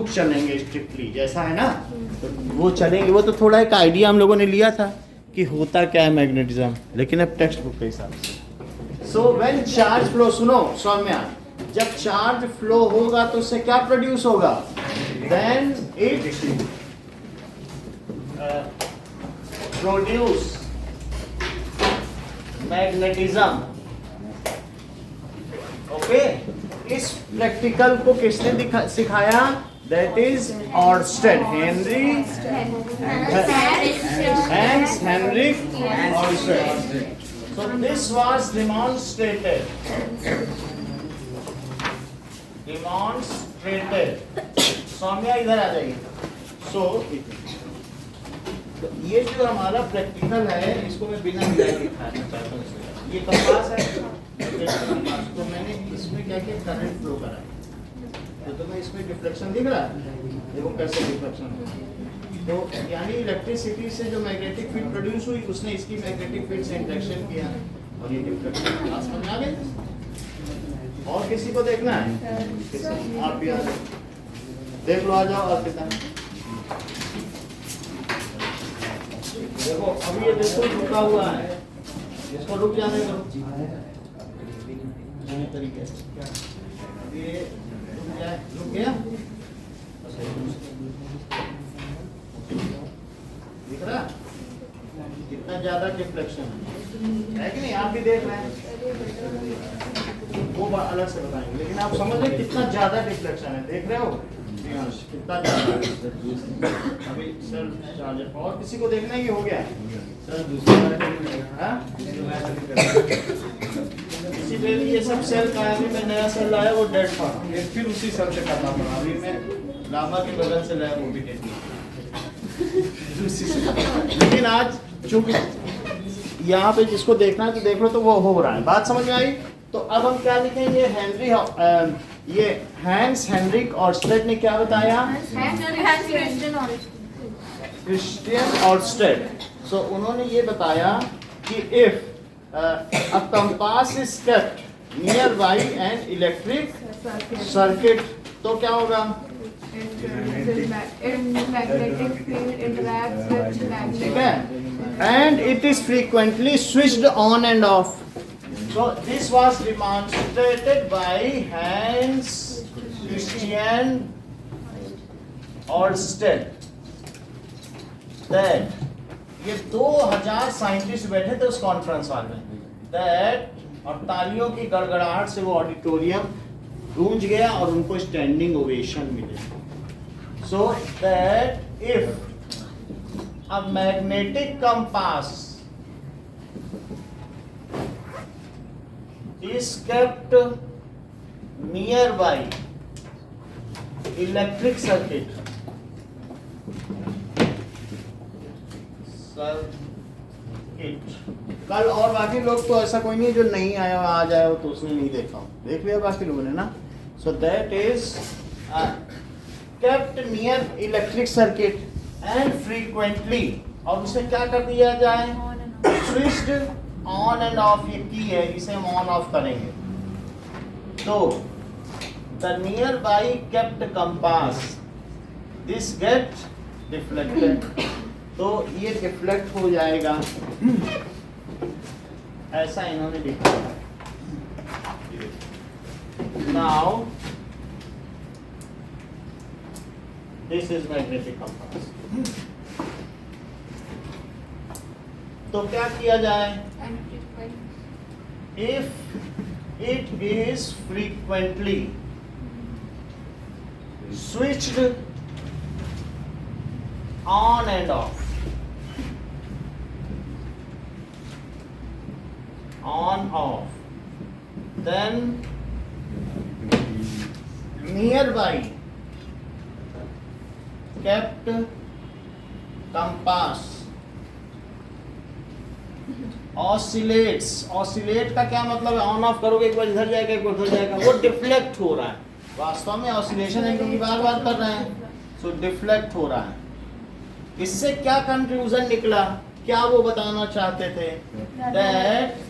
चलेंगे स्ट्रिक्टली, जैसा है ना, तो वो चलेंगे। वो तो थोड़ा एक आइडिया हम लोगों ने लिया था कि होता क्या है मैग्नेटिज्म, लेकिन अब टेक्स्ट बुक के हिसाब से। सो व्हेन चार्ज फ्लो, सुनो सौम्या, जब चार्ज फ्लो होगा तो उससे क्या प्रोड्यूस होगा? Then it produce magnetism. Okay, इस प्रैक्टिकल को किसने सिखाया? That is Oersted, Hans Henrik Oersted. So this was demonstrated. Saumya इधर आ जाइए। So ये जो हमारा प्रैक्टिकल है, इसको मैं बिना मिलाए दिखाना चाहता हूँ। ये कंपास है, तो मैंने इसमें क्या किया, करंट फ्लो करा। तो तुम्हें इसमें डिफ्लेक्शन दिख रहा है, देखो कैसे डिफ्लेक्शन है। तो यानी इलेक्ट्रिसिटी से जो मैग्नेटिक फील्ड प्रोड्यूस हुई, उसने इसकी मैग्नेटिक फील्ड से इंटरेक्शन किया और ये डिफ्लेक्शन। बात समझ आ गई? और किसी को देखना है? आप भी आ जाओ, देख लो, आ जाओ। और कितना देखो, अभी ये बिल्कुल रुका हुआ है, इसको रुक जाने दो तरीके से। ये रुक गया, दिख रहा कितना ज्यादा डिफ्लेक्शन है कि नहीं? आप भी देख रहे हैं, वो अलग से बताएंगे, लेकिन आप समझ रहे कितना ज्यादा डिफ्लेक्शन है। देख रहे हो कितना ज्यादा? अभी सर चार्जर, और किसी को देखना ही हो गया सर? इसी पे ये सब सेल का है। अभी मैं नया सेल लाया, वो डेड था, फिर उसी सेल से करना पड़ा। अभी मैं लाभा के बगल से लाया, वो भी डेड उसी से। लेकिन आज चूंकि यहाँ पे जिसको देखना है तो देख लो, तो वो हो रहा है। बात समझ में आई? तो अब हम क्या लिखेंगे? ये हैंस हेनरिक ऑर्स्टेड ने क्या बताया? Christian Orsted. सो उन्होंने ये बताया कि if a compass is kept nearby an electric circuit, तो क्या होगा? ठीक है, and it is frequently switched on and off. So this was demonstrated by Hans Christian Oersted that ये 2000 साइंटिस्ट बैठे थे उस कॉन्फ्रेंस हॉल में, दैट और तालियों की गड़गड़ाहट से वो ऑडिटोरियम गूंज गया और उनको स्टैंडिंग ओवेशन मिले। So that if a magnetic compass is kept nearby electric circuit, कल और बाकी लोग तो ऐसा कोई नहीं जो नहीं आया आ जाए तो उसने नहीं देखा, देख लिया बाकी लोगों ने ना। So that is kept near electric circuit and frequently, और उसे क्या कर दिया जाए? switched on and off। ये की है, इसे हम ऑन ऑफ करेंगे। तो the nearby kept compass this get deflected, तो ये डिफ्लेक्ट हो जाएगा, ऐसा इन्होंने लिखा। Now this is magnetic compass. तो क्या किया जाए? If it is frequently switched on and off, on off, then nearby kept compass oscillates। oscillate का क्या मतलब है? ऑन ऑफ करोगे, एक बार इधर जाएगा, एक बार उधर जाएगा, वो डिफ्लेक्ट हो रहा है। वास्तव में ऑसिलेशन है क्योंकि बार बार कर रहे हैं, सो डिफ्लेक्ट हो रहा है। इससे क्या कंक्लूजन निकला? क्या वो बताना चाहते थे? That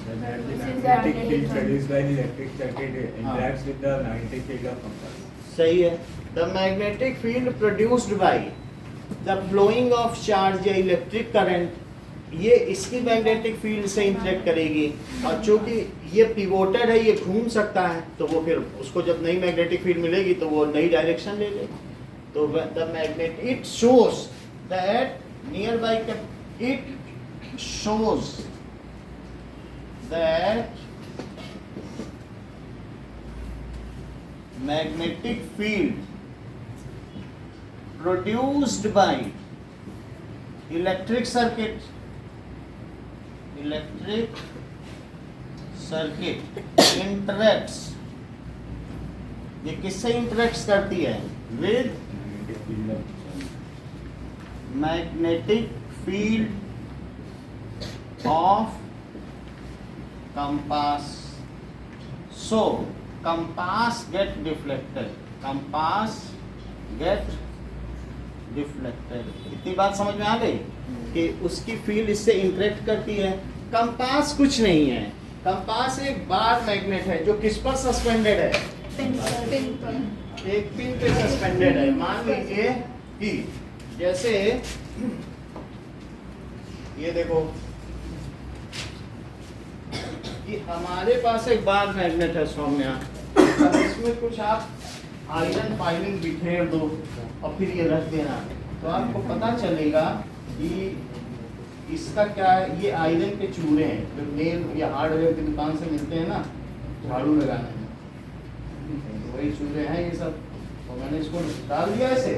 magnetic field produced by the electric circuit interacts with the magnetic field of compass. सही है। The magnetic field produced by the flowing of charge या इलेक्ट्रिक करंट, ये इसकी मैग्नेटिक फील्ड से इंटरेक्ट करेगी, और चूंकि ये पिवोटेड है, ये घूम सकता है, तो वो फिर उसको जब नई मैग्नेटिक फील्ड मिलेगी तो वो नई डायरेक्शन ले लेगी। तो the magnet it shows that near by, it shows that magnetic field produced by electric circuit interacts, ये किससे इंटरेक्ट करती है? With magnetic field of compass. So compass get deflected, इतनी बात समझ में आ गई कि उसकी फील्ड इससे इंटरेक्ट करती है। कंपास कुछ नहीं है, कंपास एक बार मैग्नेट है जो किस पर सस्पेंडेड है? एक पिन पे सस्पेंडेड है। मान लीजिए कि जैसे ये देखो कि हमारे पास एक बार मैग्नेट है सौम्या, अब इसमें कुछ आप आयरन फाइलिंग बिखेर दो और फिर ये रख देना, तो आपको पता चलेगा कि इसका क्या है। ये आयरन के चूरे हैं जो नेल या हार्डवेयर की दुकान से मिलते हैं ना, झाड़ू लगाने में, तो वही चूरे हैं ये सब। तो मैंने इसको डाल दिया ऐसे,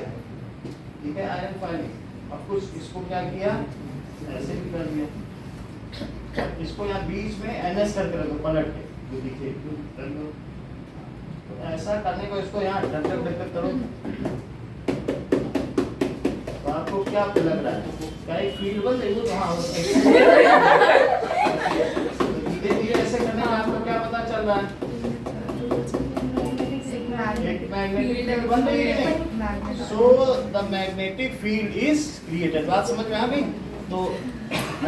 ठीक है, आयरन फाइलिंग। अब कुछ इसको क्या किया, ऐसे भी कर दिया, इसको यहाँ बीच में NS करके रखो, पलट के जो दिखे रख दो। तो ऐसा करने को इसको यहाँ ढक करो, तो आपको क्या लग रहा है? क्या एक फील्ड बन रही हो? तो हाँ, धीरे धीरे ऐसे करने में आपको क्या पता चल रहा है? एक मैग्नेटिक फील्ड बन रही है। So the magnetic field is created. बात समझ में आ गई? तो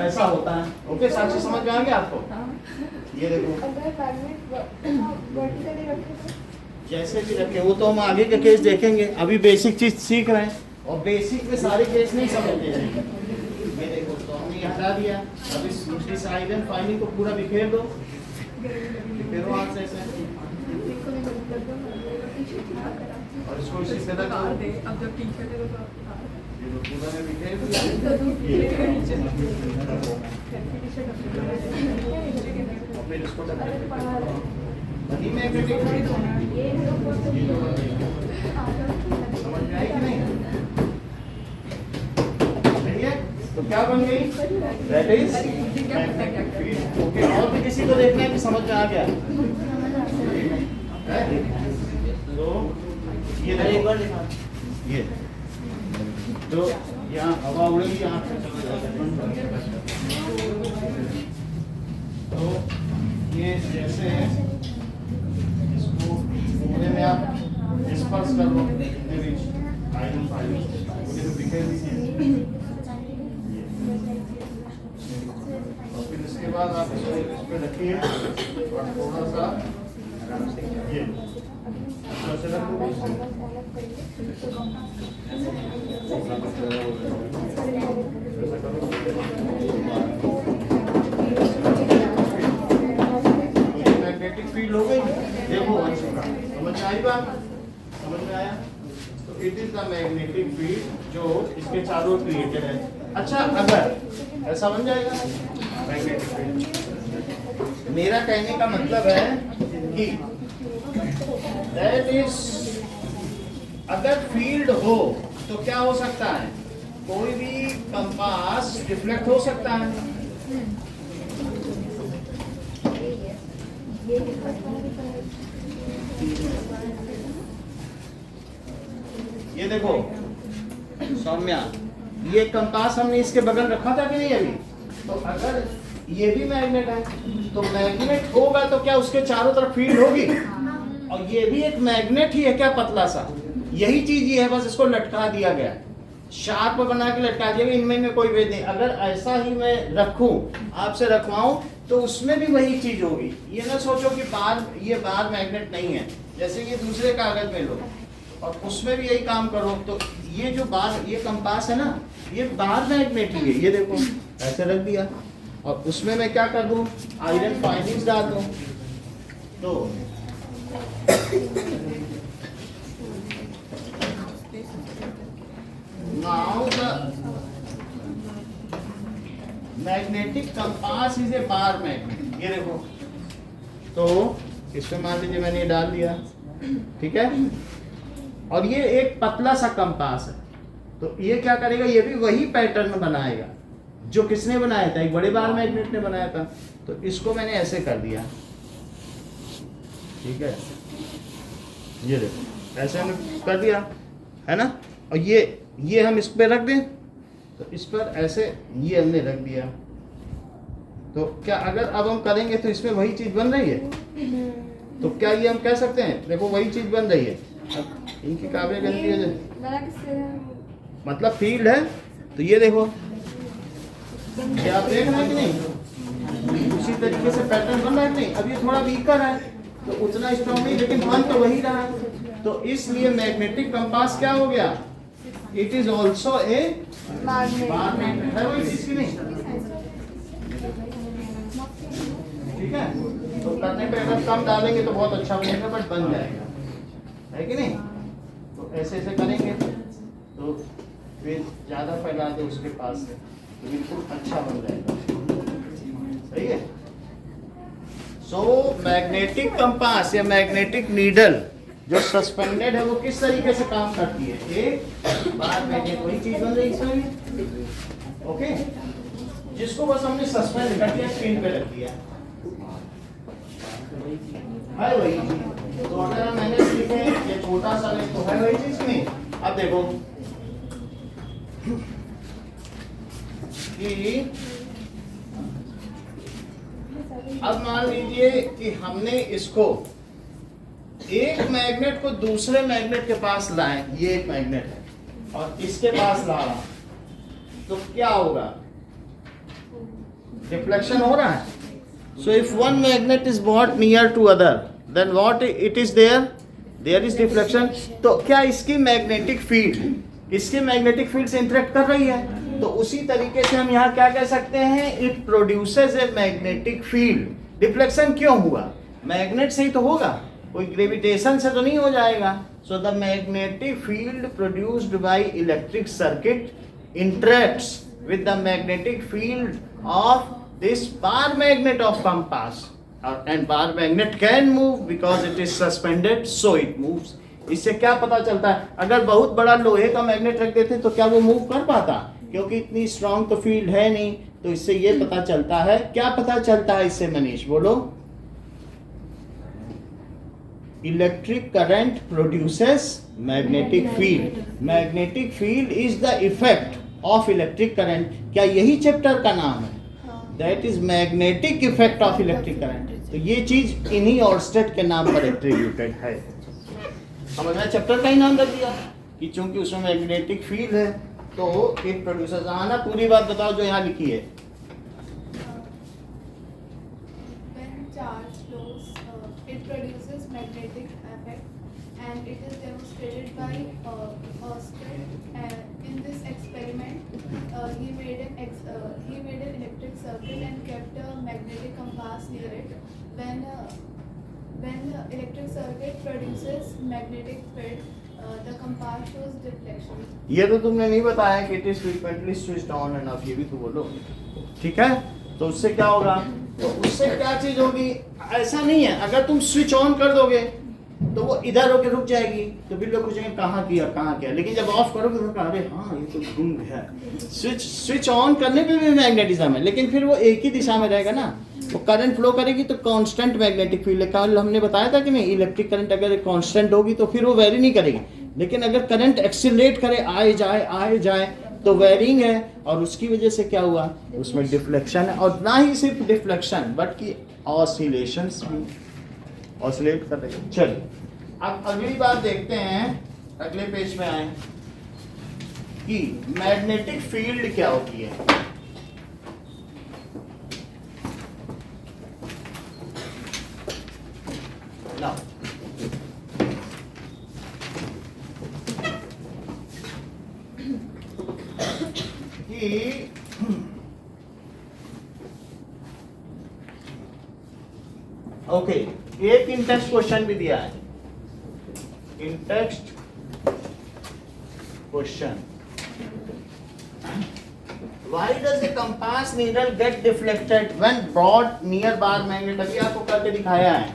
ऐसा होता है। ओके, साक्षी समझ में आ गया आपको? ये देखो, अगर मैग्नेट वर्टिकली रखे तो जैसे भी रखे, वो तो हम आगे के केस देखेंगे, अभी बेसिक चीज सीख रहे हैं और बेसिक में सारे केस नहीं समझते हैं। ये देखो, तो हमने ये हटा दिया। अब इस आयरन फाइलिंग को पूरा बिखेर दो, बिखेरो हाथ से ऐसे, और इसको इसी से रख दो। अब जब टीचर है तो पूरा में बिखेर दिया, और फिर इसको ढक दो। वही मैग्नेटिक फील्ड समझ में आई कि नहीं? नहीं है तो क्या बन गई? That is magnetic field. Okay, और भी किसी को देखना है कि समझ में आ गया? तो ये देखो, ये तो यहाँ हवा उड़ेगी, यहाँ तो ये जैसे इसको पूरे में आप स्पर्श कर लो, आयरन फाइलिंग मुझे तो बिखेर दीजिए, और फिर इसके बाद आप इसको इस पे रखिए और थोड़ा सा ये ऐसे रख दो। मैग्नेटिक फील्ड हो गई। देखो समझ में आई बात? समझ में आया? तो it is the magnetic field जो इसके चारों क्रिएटेड है। अच्छा, अगर ऐसा बन जाएगा मैग्नेटिक फील्ड, मेरा कहने का मतलब है कि दैट इज, अगर फील्ड हो तो क्या हो सकता है? कोई भी कंपास डिफ्लेक्ट हो सकता है। ये देखो सौम्या, ये कंपास हमने इसके बगल रखा था कि नहीं अभी? तो अगर ये भी मैग्नेट है तो मैग्नेट होगा तो क्या उसके चारों तरफ फील्ड होगी? और ये भी एक मैग्नेट ही है क्या, पतला सा? यही चीज ये है, बस इसको लटका दिया गया, शार्प बना के लटका दिया गया। इनमें कोई भेद नहीं। अगर ऐसा ही मैं रखूं, आपसे रखवाऊं, तो उसमें भी वही चीज होगी। ये ना सोचो कि बार, ये बार मैग्नेट नहीं है। जैसे ये दूसरे कागज में लो, और उसमें भी यही काम करो। तो ये जो बार, ये कंपास है ना, ये बार मैग्नेट ही है, ये देखो ऐसे रख दिया, और उसमें मैं क्या कर दूं, आयरन फाइलिंग्स डाल दूं। तो now the magnetic compass is a bar magnet, ये देखो। तो इसमें मान लीजिए मैंने ये डाल दिया, ठीक है, और ये एक पतला सा कंपास है, तो ये क्या करेगा, ये भी वही पैटर्न बनाएगा जो किसने बनाया था, एक बड़े बार मैग्नेट ने बनाया था। तो इसको मैंने ऐसे कर दिया, ठीक है, ये देखो ऐसे हमने कर दिया है ना, और ये हम इस पे रख दें, तो इस पर ऐसे ये हमने रख दिया। तो क्या अगर अब हम करेंगे तो इसमें वही चीज बन रही है, तो क्या ये हम कह सकते हैं, देखो वही चीज बन रही है। अब इनकी काबिल गलती है, मतलब फील्ड है, तो ये देखो, ये आप देख रहे हैं कि नहीं, उसी तरीके से पैटर्न बन रहा है कि नहीं। अब ये थोड़ा वीकर है तो उतना स्ट्रॉन्ग नहीं, लेकिन बन तो वही रहा है। तो इसलिए मैग्नेटिक कंपास क्या हो गया, it is also a bar magnet, है वही चीज की नहीं, ठीक है। तो करने पे अगर कम डालेंगे तो बहुत अच्छा बनेगा, बट बन जाएगा, है कि नहीं। तो ऐसे ऐसे करेंगे तो फिर ज्यादा फैला दे उसके पास से, तो बिल्कुल अच्छा बन जाएगा, सही है। सो मैग्नेटिक कंपास या मैग्नेटिक नीडल जो सस्पेंडेड है वो किस तरीके से काम करती है, एक बार मैग्नेट, वही चीज बन रही है इसमें भी, ओके, जिसको बस हमने सस्पेंड कर दिया, स्क्रीन पे रख दिया, है वही चीज। तो अगर मैंने लिखे ये छोटा सा ले, तो है वही चीज नहीं। अब देखो कि अब मान लीजिए कि हमने इसको एक मैग्नेट को दूसरे मैग्नेट के पास लाए, ये एक मैग्नेट है और इसके पास ला रहा, तो क्या होगा, डिफ्लेक्शन हो रहा है। So if one magnet is brought near to other, then what it is there? There is deflection. तो क्या इसकी मैग्नेटिक फील्ड इसके मैग्नेटिक फील्ड से इंटरेक्ट कर रही है, तो उसी तरीके से हम यहाँ क्या कह सकते हैं, it produces a magnetic field. Deflection क्यों हुआ, मैग्नेट से ही तो होगा, कोई ग्रेविटेशन से तो नहीं हो जाएगा। So the magnetic field produced by electric circuit interacts with the magnetic field of this bar magnet of compass, and bar magnet can move because it is suspended, so it moves. इससे क्या पता चलता है, अगर बहुत बड़ा लोहे का मैग्नेट रख देते तो क्या वो मूव कर पाता, क्योंकि इतनी स्ट्रांग तो फील्ड है नहीं। तो इससे ये पता चलता है, क्या पता चलता है इससे मनीष बोलो, electric current produces magnetic field, magnetic field is the effect of electric current. क्या यही चैप्टर का नाम है, that is magnetic effect of electric current. तो ये चीज इन्हीं ऑर्स्टेड के नाम पर एट्रीब्यूटेड है। समझ में, चैप्टर का ही नाम रख दिया कि चूंकि उसमें मैग्नेटिक फील्ड है तो इट प्रोड्यूसर्स। आना पूरी बात बताओ जो यहाँ लिखी है। When charge flows, it produces magnetic effect, and it is demonstrated by Ørsted. In this experiment, he made an electric circuit and kept a magnetic compass near it. When the electric circuit produces magnetic field, the compass shows deflection. ये तो तुमने नहीं बताया कि it is frequently switched on end of, ये भी तो बोलो, ठीक है। तो उससे क्या होगा, तो उससे क्या चीज होगी, ऐसा नहीं है अगर तुम स्विच ऑन कर दोगे तो वो इधर होके रुक जाएगी, तो फिर लोग पूछेंगे कहाँ किया, लेकिन जब ऑफ करोगे तो अरे हाँ ये तो घूम गया। स्विच ऑन करने पे भी मैग्नेटिज्म है, लेकिन फिर वो एक ही दिशा में रहेगा ना, वो करंट फ्लो करेगी तो कांस्टेंट मैग्नेटिक फील्ड है। कल हमने बताया था कि नहीं, इलेक्ट्रिक करंट अगर कांस्टेंट होगी तो फिर वो वेरी नहीं करेगी, लेकिन अगर करंट एक्सीलरेट करे, आए जाए तो वेरिंग है, और उसकी वजह से क्या हुआ, उसमें डिफ्लेक्शन है। और ना ही सिर्फ डिफ्लेक्शन बट कि ऑसिलेशंस भी ऑसिलेट कर रही है। चलिए अब अगली बात देखते हैं, अगले पेज में आए कि मैग्नेटिक फील्ड क्या होती है। कि ओके, एक इन टेक्स्ट क्वेश्चन भी दिया है, in text question, why does a compass needle get deflected when brought near bar magnet? अभी आपको करके दिखाया है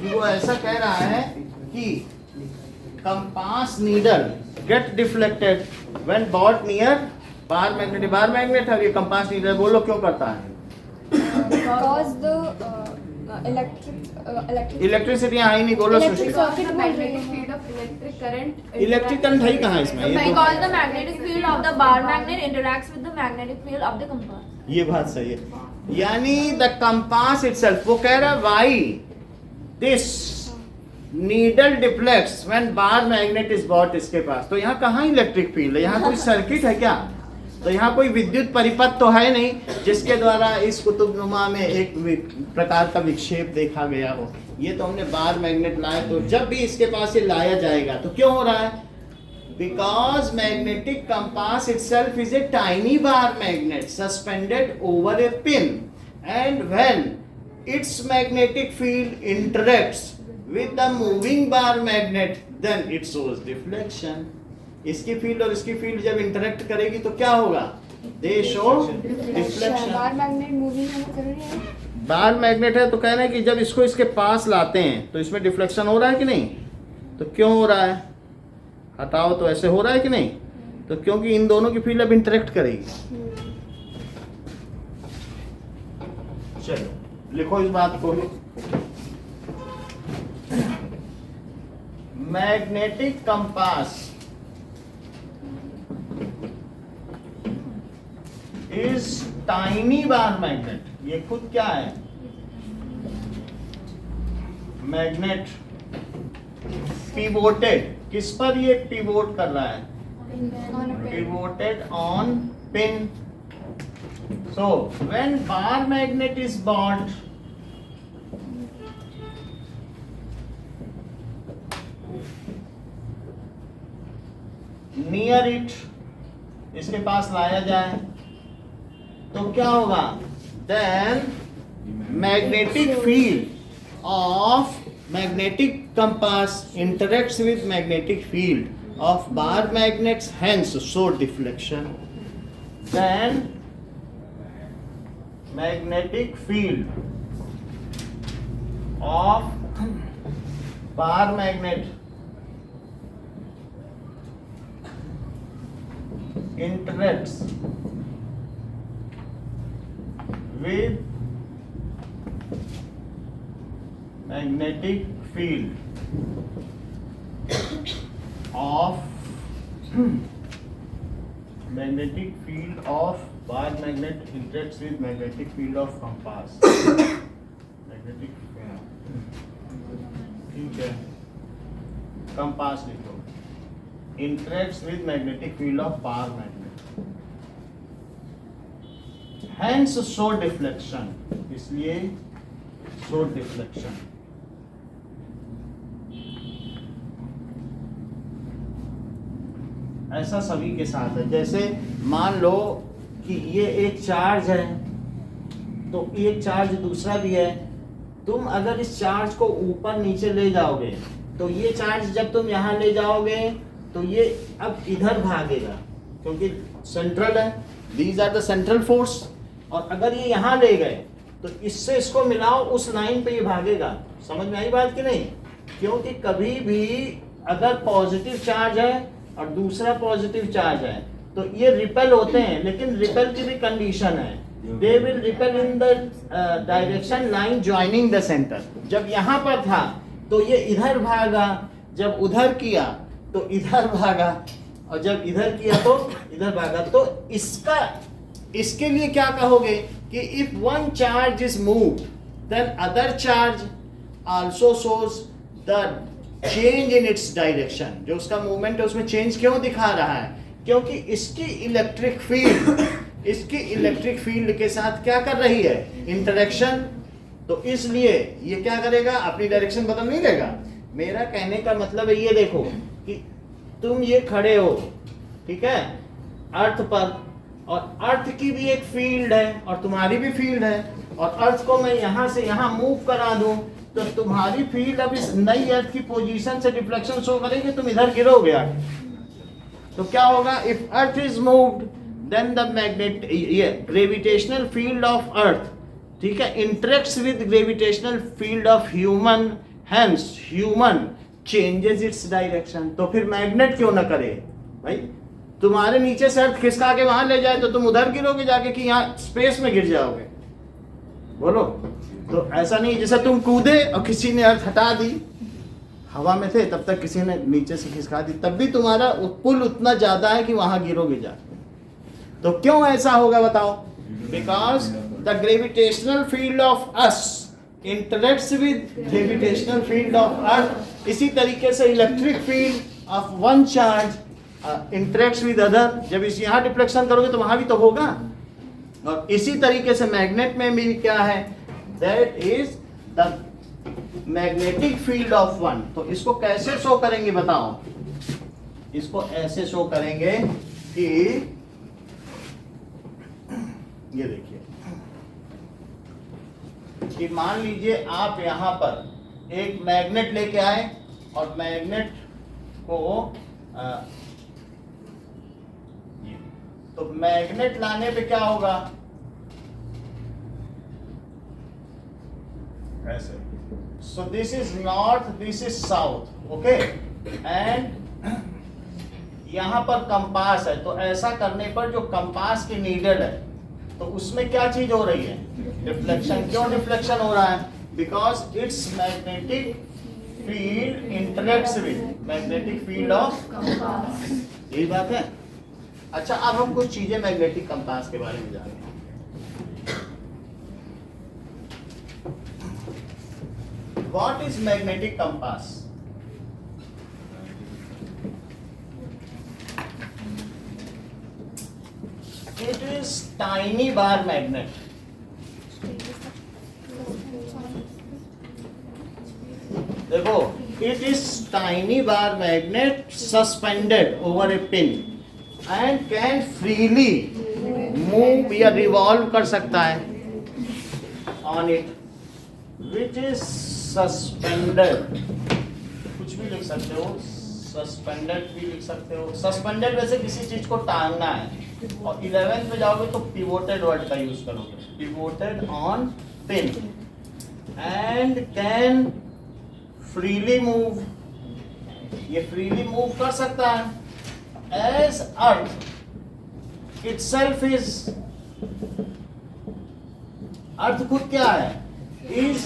कि वो ऐसा कह रहा है कि compass needle get deflected when brought near bar magnet. bar magnet है, ये compass needle बोलो क्यों करता है? because the इलेक्ट्रिसिटी यहाँ ही नहीं, बोलो electric Srishti. circuit magnetic field of electric current electric current है ही कहाँ इसमें? ये तो- because the magnetic field of the bar magnet interacts with the magnetic field of the compass. ये बात सही है, यानी द कंपास इटसेल्फ, वो कह रहा है why this needle deflects when bar magnet is bought इसके पास। तो यहाँ कहाँ इलेक्ट्रिक फील्ड है? यहाँ कोई सर्किट है क्या? तो यहाँ कोई विद्युत परिपथ तो है नहीं जिसके द्वारा इस कुतुबनुमा में एक प्रकार का विक्षेप देखा गया हो। ये तो हमने बार मैग्नेट लाया, तो जब भी इसके पास ये लाया जाएगा तो क्यों हो रहा है? Because magnetic compass itself is a tiny bar magnet suspended over a pin, and when its magnetic field interacts with the moving bar magnet, then it shows deflection. इसकी फील्ड और इसकी फील्ड जब इंटरेक्ट करेगी तो क्या होगा? दे show deflection. Bar magnet moving होना जरूरी है। बार मैग्नेट है तो कहना है कि जब इसको इसके पास लाते हैं तो इसमें डिफ्लेक्शन हो रहा है कि नहीं? तो क्यों हो रहा है? हटाओ तो ऐसे हो रहा है कि नहीं? तो क्योंकि इन दोनों की फील्ड अब इंटरेक्ट करेगी। चलो लिखो इस बात को, magnetic compass is tiny bar magnet. ये खुद क्या है? मैग्नेट पिवोटेड, किस पर ये पिवोट कर रहा है? Pivoted on pin. So when bar magnet is bought, near it, इसके पास लाया जाए तो क्या होगा? Then magnetic field of magnetic compass interacts with magnetic field of bar magnets, hence show deflection. Then magnetic field of bar magnet interacts with magnetic field of magnetic field of bar magnet interacts with magnetic field of compass. magnetic ठीक है, compass लिखो, interacts with magnetic field of bar magnet, hence show deflection, इसलिए show deflection। ऐसा सभी के साथ है। जैसे मान लो कि ये एक चार्ज है तो एक चार्ज दूसरा भी है, तुम अगर इस चार्ज को ऊपर नीचे ले जाओगे तो ये चार्ज जब तुम यहाँ ले जाओगे तो ये अब इधर भागेगा क्योंकि सेंट्रल है, these are the central force. और अगर ये यहाँ ले गए तो इससे इसको मिलाओ, उस लाइन पे ये भागेगा। समझ में आई बात कि नहीं? क्योंकि कभी भी अगर पॉजिटिव चार्ज है और दूसरा पॉजिटिव चार्ज है तो ये रिपेल होते हैं, लेकिन रिपेल की भी कंडीशन है, they will repel in the direction line joining the centre. जब यहाँ पर था तो ये इधर भागा, जब उधर किया तो इधर भागा, और जब इधर किया तो इधर भागा। तो इसके लिए क्या कहोगे कि if one charge is moved then other charge also shows the change in its direction. जो उसका मूवमेंट है उसमें चेंज क्यों दिखा रहा है? क्योंकि इसकी इलेक्ट्रिक फील्ड के साथ क्या कर रही है? इंटरेक्शन। तो इसलिए ये क्या करेगा? अपनी डायरेक्शन बदल नहीं लेगा। मेरा कहने का मतलब है, ये देखो कि तुम ये खड़े हो, ठीक है, अर्थ पर, और अर्थ की भी एक फील्ड है और तुम्हारी भी फील्ड है, और अर्थ को मैं यहाँ से यहाँ मूव करा दूं तो तुम्हारी फील्ड अब इस नई अर्थ की पोजीशन से डिफ्लेक्शन शो करेगी, तुम इधर गिरोगे आगे। तो क्या होगा, if earth is moved then the magnet ये ग्रेविटेशनल फील्ड ऑफ अर्थ, ठीक है, interacts with gravitational field of human, hence human changes its direction. तो फिर मैग्नेट क्यों ना करे भाई, तुम्हारे नीचे से अर्थ खिसका के वहां ले जाए तो तुम उधर गिरोगे जाके कि यहाँ स्पेस में गिर जाओगे, बोलो। तो ऐसा नहीं जैसे तुम कूदे और किसी ने अर्थ हटा दी, हवा में थे तब तक किसी ने नीचे से खिसका दी, तब भी तुम्हारा पुल उतना ज्यादा है कि वहां गिरोगे जाके। तो क्यों ऐसा होगा बताओ, because the gravitational field of us interacts with gravitational field of अर्थ। इसी तरीके से electric field of one charge interacts with other. जब इस यहाँ डिफ्लेक्शन करोगे तो वहां भी तो होगा, और इसी तरीके से मैग्नेट में भी क्या है, that is the magnetic field of one. तो इसको कैसे शो करेंगे बताओ, इसको ऐसे शो करेंगे कि ये देखिए कि मान लीजिए आप यहां पर एक मैग्नेट लेके आए और मैग्नेट को तो मैग्नेट लाने पे क्या होगा, ऐसे। सो this is north, this is south, okay, and यहां पर कंपास है। तो ऐसा करने पर जो कंपास की नीडल है तो उसमें क्या चीज हो रही है, डिफ्लेक्शन। क्यों डिफ्लेक्शन हो रहा है, because it's magnetic field interacts with magnetic field of compass. यही बात है। अच्छा, अब हम कुछ चीजें मैग्नेटिक कंपास के बारे में जानेंगे। What is magnetic compass? It is tiny bar magnet. देखो, it is tiny bar magnet suspended over a pin and can freely move या revolve कर सकता है on it, which is suspended। कुछ भी लिख सकते हो, सस्पेंडेड भी लिख सकते हो। सस्पेंडेड वैसे किसी चीज को टांगना है, और 11th में जाओगे तो पिवोटेड वर्ड का यूज करोगे, pivoted on pin, and can freely move, ये फ्रीली मूव कर सकता है। एज अर्थ इटसेल्फ इज, अर्थ खुद क्या है, is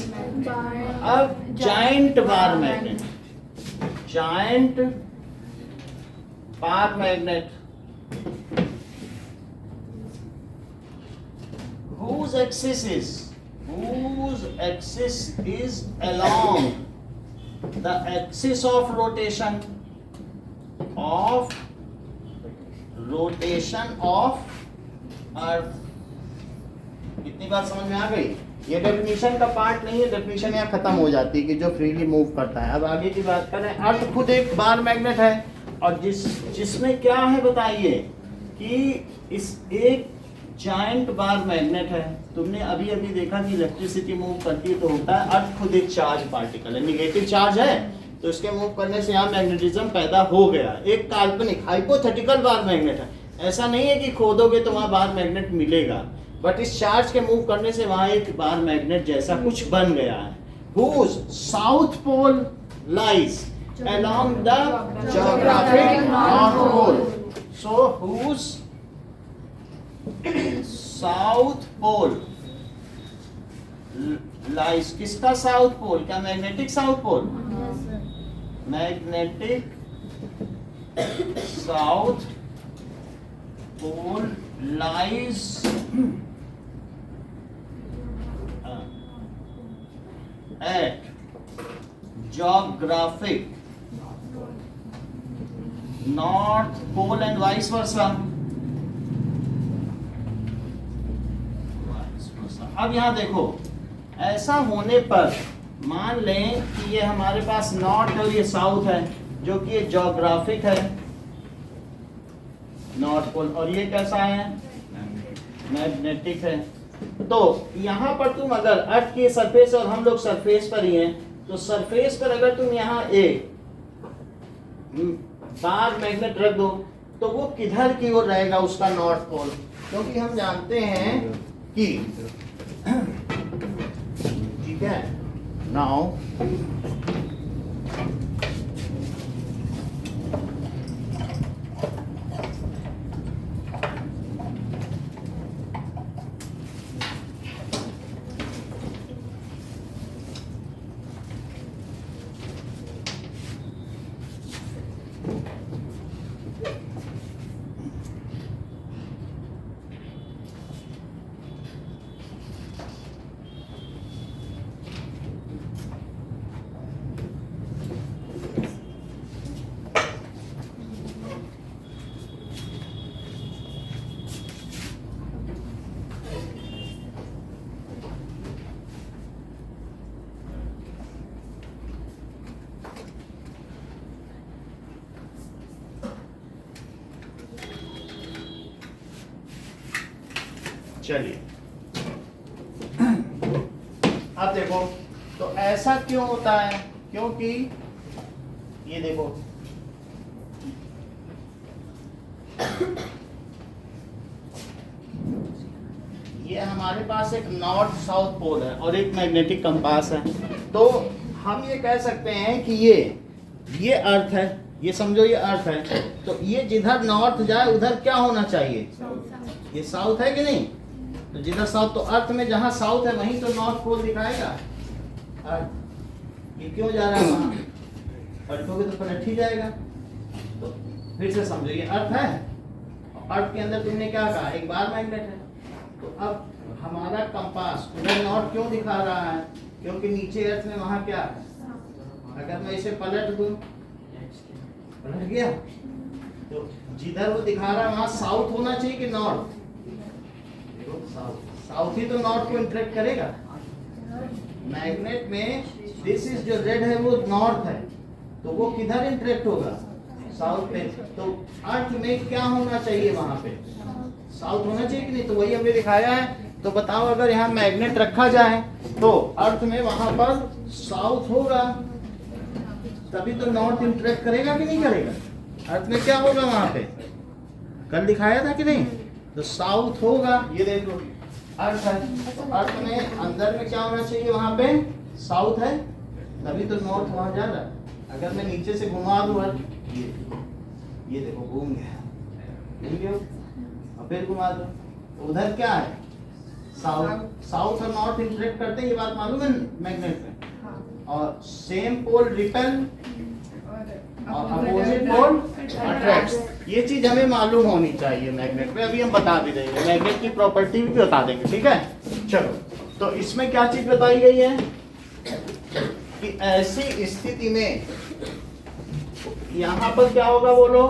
a giant bar magnet, giant bar magnet whose axis is along the axis of rotation of earth। कितनी बात समझ में आ गई। ये डेफिनेशन का पार्ट नहीं है, डेफिनेशन यहाँ खत्म हो जाती है कि जो फ्रीली मूव करता है। अब आगे की बात करें, अर्थ खुद एक बार मैग्नेट है, और जिसमें क्या है बताइए कि इस एक जायंट बार मैग्नेट है। तुमने अभी अभी देखा कि इलेक्ट्रिसिटी मूव करती है तो होता है, अर्थ खुद एक चार्ज पार्टिकल है, निगेटिव चार्ज है, तो इसके मूव करने से यहाँ मैग्नेटिज्म पैदा हो गया। एक काल्पनिक हाइपोथेटिकल बार मैग्नेट है, ऐसा नहीं है कि खोदोगे तो वहाँ बार मैग्नेट मिलेगा, बट इस चार्ज के मूव करने से वहां एक बार मैग्नेट जैसा कुछ बन गया है। whose south pole lies along the geographic north pole। so whose south pole lies, किसका साउथ पोल, क्या magnetic south pole, magnetic south pole lies at geographic north pole and vice versa। अब यहां देखो, ऐसा होने पर मान लें कि ये हमारे पास नॉर्थ है और ये साउथ है, जो कि ये ज्योग्राफिक है नॉर्थ पोल, और ये कैसा है मैग्नेटिक है। तो यहाँ पर तुम अगर अर्थ की सरफेस और हम लोग सरफेस पर ही हैं, तो सरफेस पर अगर तुम यहाँ एक बार मैग्नेट रख दो तो वो किधर की ओर रहेगा, उसका नॉर्थ पोल, क्योंकि हम जानते हैं कि ठीक है नाउ चलिए अब देखो, तो ऐसा क्यों होता है, क्योंकि ये देखो ये हमारे पास एक नॉर्थ साउथ पोल है और एक मैग्नेटिक कंपास है। तो हम ये कह सकते हैं कि ये अर्थ है, ये समझो ये अर्थ है, तो ये जिधर नॉर्थ जाए उधर क्या होना चाहिए, ये साउथ है कि नहीं। तो जिधर साउथ, तो अर्थ में जहां साउथ है वहीं तो नॉर्थ पोल दिखाएगा अर्थ। ये क्यों जा रहा है वहां, पलटोगे तो पलट ही जाएगा। तो फिर से समझो ये अर्थ है, अर्थ के अंदर तुमने क्या कहा, एक बार मैग्नेट है। तो अब हमारा कंपास उधर नॉर्थ क्यों दिखा रहा है, क्योंकि नीचे अर्थ में वहां क्या है, अगर मैं इसे पलट दूं, पलट गया, तो जिधर वो दिखा रहा है वहां साउथ होना चाहिए कि नॉर्थ, साउथ ही तो नॉर्थ को इंटरेक्ट करेगा। मैग्नेट में दिस इज जो रेड है वो नॉर्थ है, तो वो किधर इंटरेक्ट होगा, साउथ पे। तो अर्थ में क्या होना चाहिए, वहां पे साउथ होना चाहिए कि नहीं। तो वही हमने दिखाया है। तो बताओ अगर यहाँ मैग्नेट रखा जाए तो अर्थ में वहां पर साउथ होगा, तभी तो नॉर्थ इंटरेक्ट करेगा कि नहीं करेगा। अर्थ में क्या होगा वहां पे, कल दिखाया था कि नहीं, तो साउथ होगा। ये देखो अर्थ है, तो अर्थ में अंदर में क्या होना चाहिए, वहां पे साउथ है, तभी तो नॉर्थ वहां जा रहा है। अगर मैं नीचे से घुमा दूं अर्थ, ये देखो घूम गया, और फिर घुमा दो, तो उधर क्या है, साउथ। साउथ और नॉर्थ इंटरेक्ट करते हैं, ये बात मालूम है मैग्नेट में। और सेम पोल रिपेल और अपोजिट पोल अट्रैक्ट्स, ये चीज हमें मालूम होनी चाहिए मैग्नेट में। अभी हम बता भी देंगे, मैग्नेट की प्रॉपर्टी भी बता देंगे, ठीक है। चलो, तो इसमें क्या चीज बताई गई है कि ऐसी स्थिति में यहाँ पर क्या होगा, बोलो,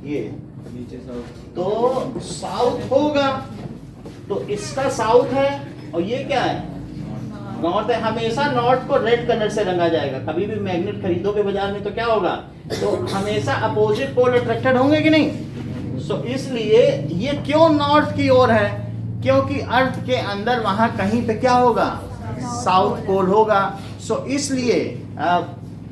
ये नीचे साउथ, तो साउथ होगा, तो इसका साउथ है और ये क्या है, नॉर्थ है। हमेशा नॉर्थ को रेड कलर से रंगा जाएगा। कभी भी मैग्नेट खरीदोगे बाजार में तो क्या होगा, तो हमेशा अपोजिट पोल अट्रैक्टेड होंगे कि नहीं। सो इसलिए ये क्यों नॉर्थ की ओर है, क्योंकि अर्थ के अंदर वहां कहीं पे क्या होगा, साउथ पोल होगा। सो इसलिए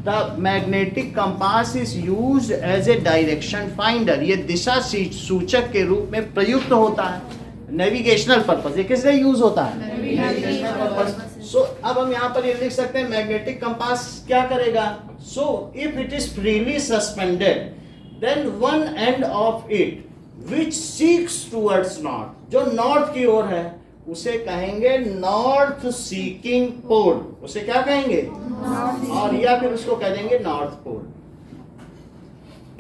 the magnetic compass is used as a direction finder, ये दिशा सूचक के रूप में प्रयुक्त होता है नेविगेशनल पर्पस। ये किस लिए यूज होता है, नेविगेशनल पर्पस। सो अब हम यहाँ पर ये लिख सकते हैं मैग्नेटिक कंपास क्या करेगा, so if it is freely suspended then one end of it which seeks towards north, जो नॉर्थ की ओर है उसे कहेंगे नॉर्थ सीकिंग पोल। उसे क्या कहेंगे, और या फिर उसको कह देंगे north pole.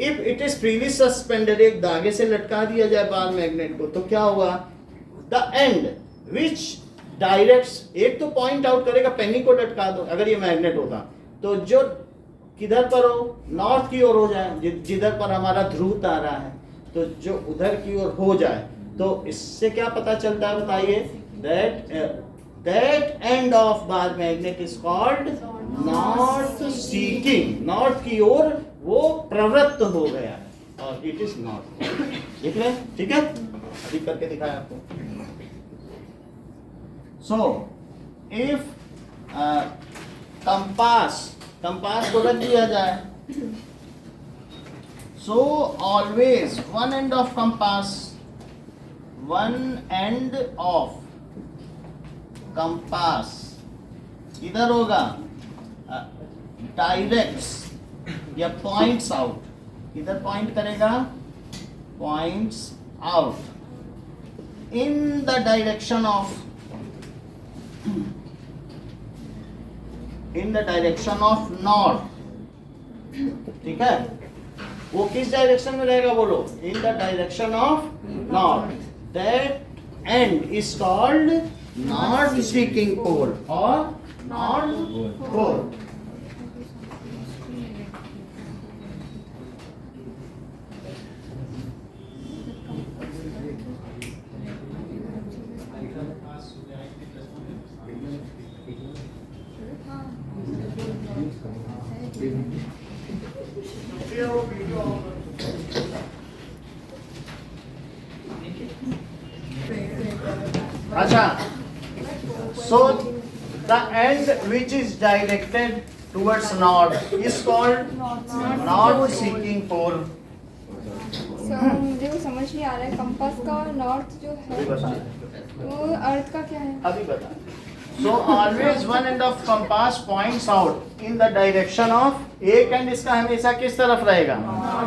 If it is freely suspended, एक धागे से लटका दिया जाए बार मैग्नेट को, तो क्या होगा, द एंड विच डायरेक्ट्स, एक तो पॉइंट आउट करेगा, पेनी को लटका दो अगर ये मैग्नेट होता, तो जो किधर पर हो, नॉर्थ की ओर हो जाए, जिधर पर हमारा ध्रुव तारा है, तो जो उधर की ओर हो जाए, तो इससे क्या पता चलता है, बताइए, that end of bar magnet is called north seeking, north की ओर वो प्रवृत्त हो गया। और इट इज नॉर्थ। देख रहे हैं? ठीक है, अभी करके दिखाया आपको। सो इफ कंपास को रख दिया जाए, so always one end of compass इधर होगा, डायरेक्ट्स या पॉइंट्स आउट, इधर पॉइंट करेगा, points out in the direction of north. ठीक है, वो किस डायरेक्शन में रहेगा बोलो? In the direction of north. That end is called north seeking pole और नॉर्थ पोल। अच्छा, so the end which is directed towards north is called north seeking pole. So मुझे वो समझ नहीं आ रहा है, कंपास का नॉर्थ जो है वो अर्थ का क्या है? अभी बता। So always one end of compass points out in the direction of, एक एंड इसका हमेशा किस तरफ रहेगा?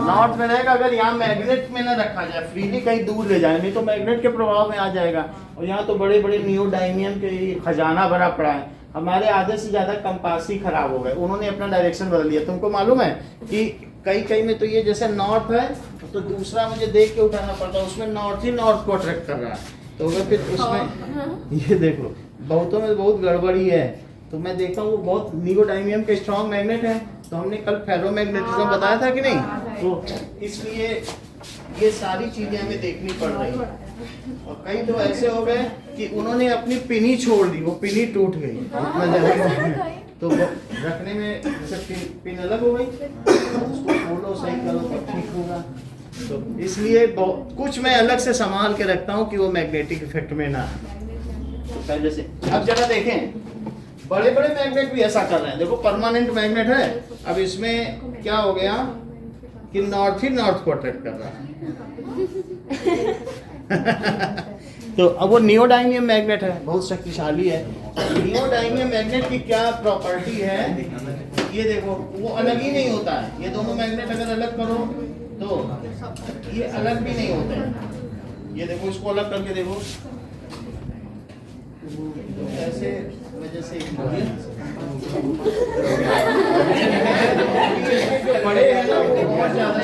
नॉर्थ में रहेगा। अगर यहाँ मैग्नेट में ना रखा जाए, फ्रीली कहीं दूर ले जाए, नहीं तो मैग्नेट के प्रभाव में आ जाएगा। और यहाँ तो बड़े बड़े नियोडायमियम के खजाना भरा पड़ा है। हमारे आधे से ज्यादा कंपास ही खराब हो गए, उन्होंने अपना डायरेक्शन बदल दिया। तुमको मालूम है कि कई में तो ये जैसे नॉर्थ है तो दूसरा मुझे देख के उठाना पड़ता है, उसमें नॉर्थ ही नॉर्थ को अट्रैक्ट कर रहा है। तो अगर फिर उसमें ये देख लो, बहुतों में बहुत गड़बड़ी है। तो मैं देखता हूँ वो बहुत नियोडायमियम के स्ट्रॉन्ग मैग्नेट है। तो हमने कल फेरोमैग्नेटिज्म बताया था कि नहीं? तो इसलिए ये सारी चीजें हमें देखनी पड़ रही है। और कई तो ऐसे हो गए कि उन्होंने अपनी पिन ही छोड़ दी, वो पिन ही टूट गई। तो वो रखने में जैसे पिन अलग हो गई, उसको खोलो सही करो तो ठीक होगा। तो इसलिए कुछ मैं अलग से संभाल के रखता हूँ कि वो मैग्नेटिक इफेक्ट में ना पहले से। अब जरा देखें, बड़े बड़े मैग्नेट भी ऐसा कर रहे हैं। देखो परमानेंट मैग्नेट है, अब इसमें क्या हो गया कि नॉर्थ ही नॉर्थ को अट्रैक्ट कर रहा है। तो अब वो नियोडायमियम मैग्नेट है, बहुत शक्तिशाली है। नियोडायमियम मैग्नेट की क्या प्रॉपर्टी है, ये देखो, वो अलग ही नहीं होता है। ये दोनों मैग्नेट अगर अलग करो तो ये अलग भी नहीं होते हैं। ये देखो, इसको अलग करके देखो, तो ऐसे वजह से बड़े हैं ना, बहुत ज्यादा